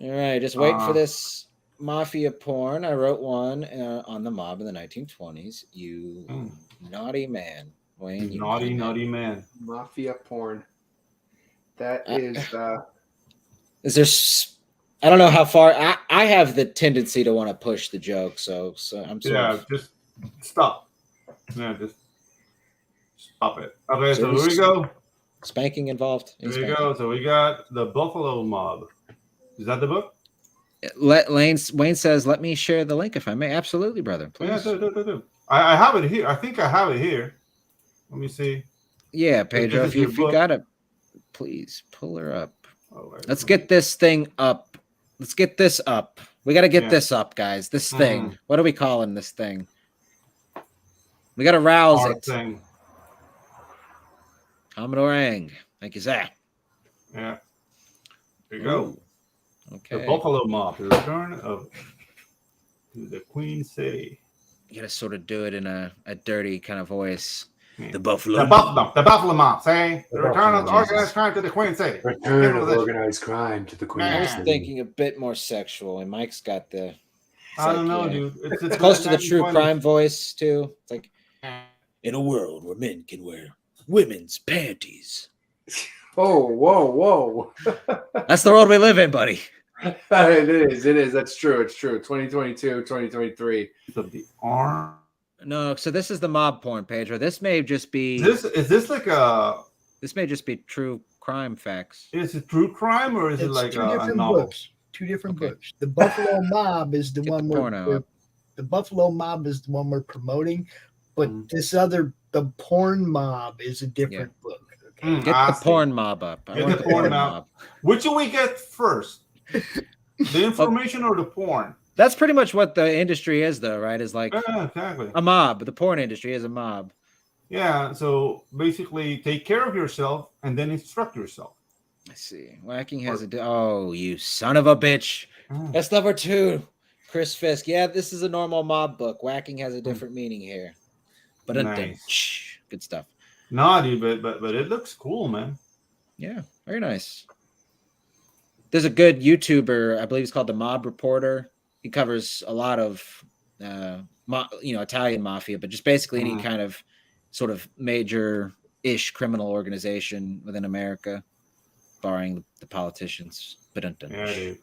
All right, just wait for this mafia porn. I wrote one on the mob in the 1920s. You naughty man, Wayne. You naughty man. Mafia porn. That is. Is there? I don't know how far. I have the tendency to want to push the joke, so I'm sorry. Just stop. Yeah, just stop it. Okay, so here we go. Spanking involved. Here we go. So we got the Buffalo Mob. Is that the book? Wayne says, "Let me share the link if I may." Absolutely, brother. Please. Yeah, do. I have it here. I think I have it here. Let me see. Yeah, Pedro, if you got it, please pull her up. Let's get this thing up. Let's get this up. We got to get this up, guys. This thing. What are we calling this thing? We got to rouse it. Thing. Commodore Ang. Thank you, Zach. Yeah. There you go. Okay. The Buffalo Mob. The return of to the Queen City. You got to sort of do it in a dirty kind of voice. Yeah. The Buffalo Mob, say the return of organized crime to the Queen City. Return of organized crime to the Queen City. I was thinking a bit more sexual, and Mike's got the. I don't know, dude. It's close to the true crime voice too. It's like in a world where men can wear women's panties. Oh, whoa. That's the world we live in, buddy. It is. That's true. It's true. 2022, 2023. Of the arm. No, so this is the mob porn, Pedro. This may just be. Is this like a? This may just be true crime facts. Is it true crime or is it like a novel? Books. Two different books. The Buffalo Mob is the one the Buffalo Mob is the one we're promoting, but the Porn Mob is a different book. Okay? Get the porn mob up. Get the porn mob. Which do we get first? The information or the porn? That's pretty much what the industry is, though, right? Is like exactly a mob. The porn industry is a mob. Yeah. So basically, take care of yourself and then instruct yourself. I see. Whacking has oh, you son of a bitch. That's number 2. Chris Fisk. Yeah, this is a normal mob book. Whacking has a different meaning here. But nice. Good stuff. Nah, dude, but it looks cool, man. Yeah, very nice. There's a good YouTuber, I believe he's called the Mob Reporter. He covers a lot of, Italian mafia, but just basically any kind of sort of major-ish criminal organization within America, barring the politicians. Yeah, dude.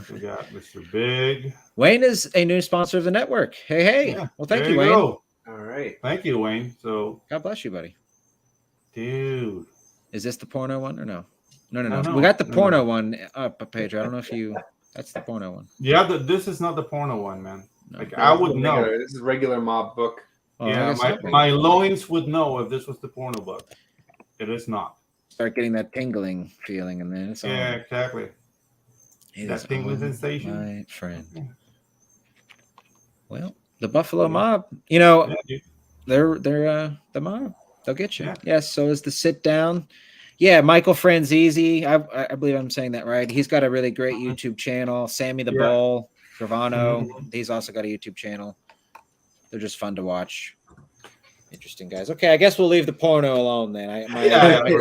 We got Mr. Big. Wayne is a new sponsor of the network. Hey. Yeah, well, thank you, Wayne. All right. Thank you, Wayne. So, God bless you, buddy. Dude. Is this the porno one or no? No. We got the porno one up, Pedro. I don't know if you... That's the porno one. Yeah, this is not the porno one, man. No. Like I would know. This is a regular mob book. Oh, yeah, my loins would know if this was the porno book. It is not. Start getting that tingling feeling, and then it's yeah, exactly. That tingling sensation, my friend. Yeah. Well, the Buffalo Mob, they're the mob. They'll get you. Yeah. Yes. So is the sit down. Yeah, Michael Franzese. I believe I'm saying that right. He's got a really great YouTube channel. Sammy the Bull, Gravano. He's also got a YouTube channel. They're just fun to watch. Interesting guys. Okay, I guess we'll leave the porno alone then. My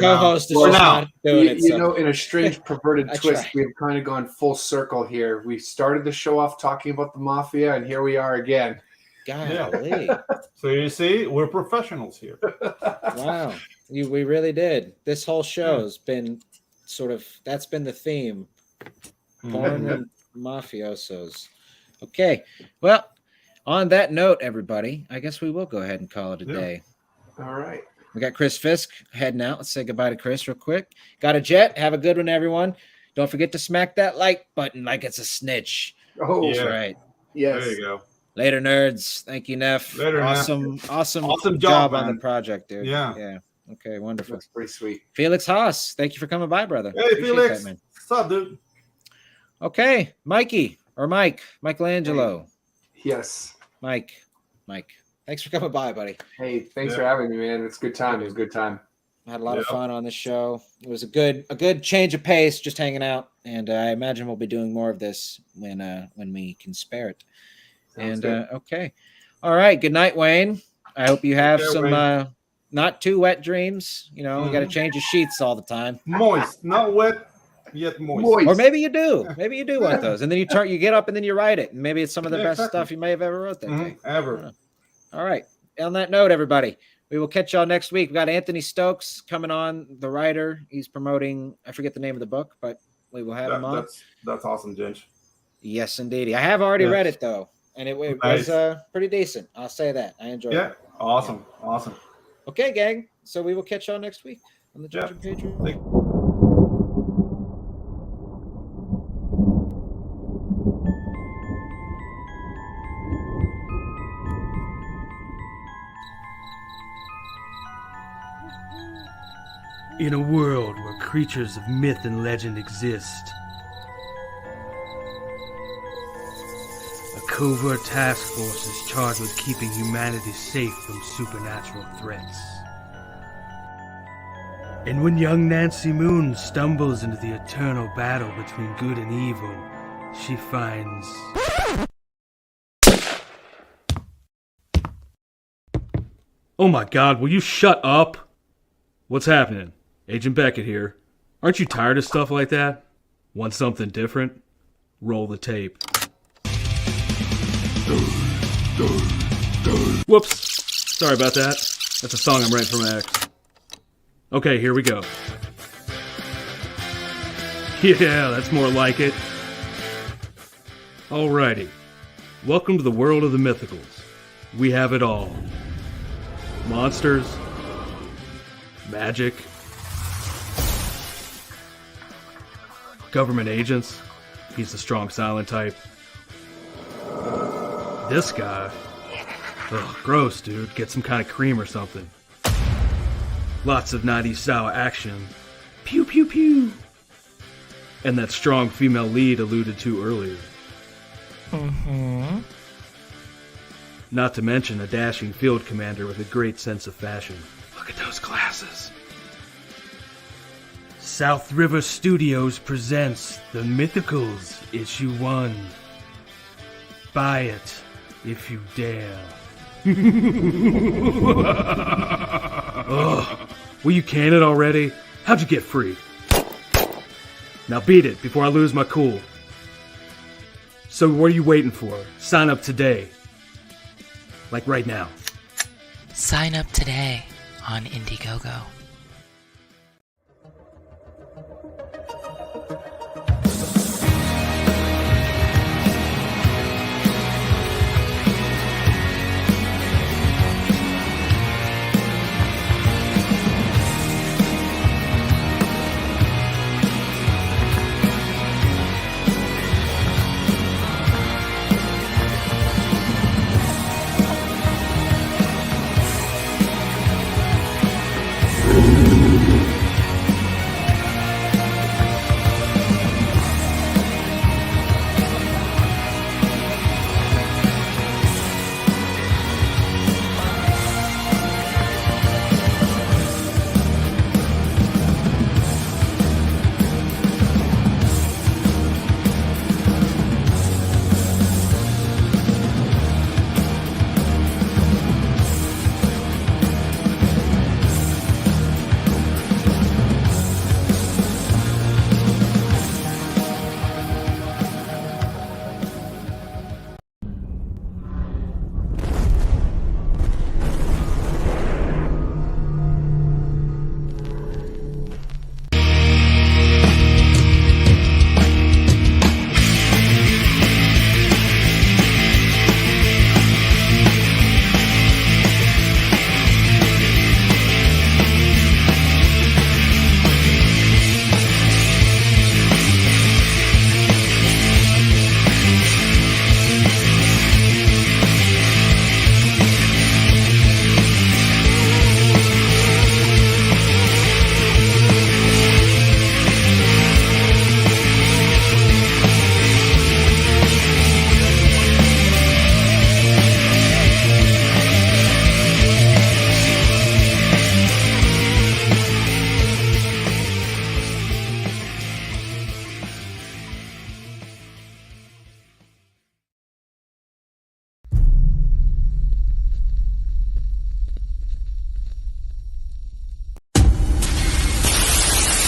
co-host is just not doing it. In a strange perverted twist, we've kind of gone full circle here. We started the show off talking about the mafia, and here we are again. Golly. So you see, we're professionals here. Wow. We really did. This whole show has been that's been the theme. Porn and mafiosos. Okay. Well, on that note, everybody, I guess we will go ahead and call it a day. All right. We got Chris Fisk heading out. Let's say goodbye to Chris real quick. Got a jet. Have a good one, everyone. Don't forget to smack that like button like it's a snitch. Oh, that's right. Yes. There you go. Later, nerds. Thank you, Neff. Later, awesome job on the project, dude. Yeah. Okay, wonderful. That's pretty sweet. Felix Haas, thank you for coming by, brother. Hey, Felix. What's up, dude? Okay, Michelangelo. Yes. Mike. Thanks for coming by, buddy. Hey, thanks for having me, man. It's a good time. It was a good time. I had a lot of fun on this show. It was a good change of pace, just hanging out, and I imagine we'll be doing more of this when we can spare it. Sounds good. Okay. All right. Good night, Wayne. I hope you have some not too wet dreams. You know, you got to change your sheets all the time. Moist, not wet, yet moist. Or maybe you do. Maybe you do want those. And then you get up and then you write it. And maybe it's some of the best stuff you may have ever wrote that day. Ever. All right. On that note, everybody, we will catch y'all next week. We got Anthony Stokes coming on, the writer. He's promoting, I forget the name of the book, but we will have him on. That's awesome, Ginge. Yes, indeed. I have already read it, though. And it was pretty decent. I'll say that. I enjoyed it. Yeah. Awesome. Awesome. Okay, gang. So we will catch y'all next week on the Ginge and Pedro. In a world where creatures of myth and legend exist, a covert task force is charged with keeping humanity safe from supernatural threats. And when young Nancy Moon stumbles into the eternal battle between good and evil, she finds... Oh my God, will you shut up? What's happening? Agent Beckett here. Aren't you tired of stuff like that? Want something different? Roll the tape. Whoops. Sorry about that. That's a song I'm writing for my ex. Okay, here we go. Yeah, that's more like it. Alrighty. Welcome to the world of the mythicals. We have it all. Monsters. Magic. Government agents. He's the strong silent type. This guy. Ugh, gross, dude. Get some kind of cream or something. Lots of 90s style action. Pew pew pew. And that strong female lead alluded to earlier. Not to mention a dashing field commander with a great sense of fashion. Look at those glasses. South River Studios presents The Mythicals, Issue 1. Buy it, if you dare. Ugh. Will you can it already? How'd you get free? Now beat it before I lose my cool. So what are you waiting for? Sign up today. Like right now. Sign up today on Indiegogo.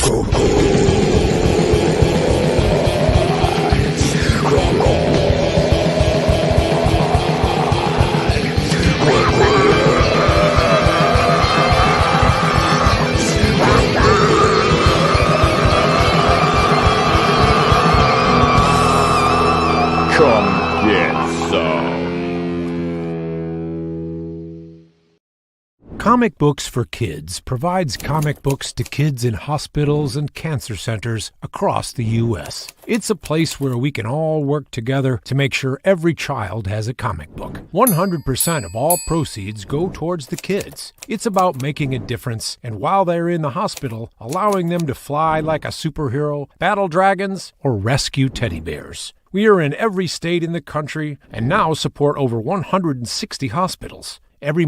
Come get some. Comic Books for Kids provides comic books to kids in hospitals and cancer centers across the U.S. It's a place where we can all work together to make sure every child has a comic book. 100% of all proceeds go towards the kids. It's about making a difference, and while they're in the hospital, allowing them to fly like a superhero, battle dragons, or rescue teddy bears. We are in every state in the country and now support over 160 hospitals. Every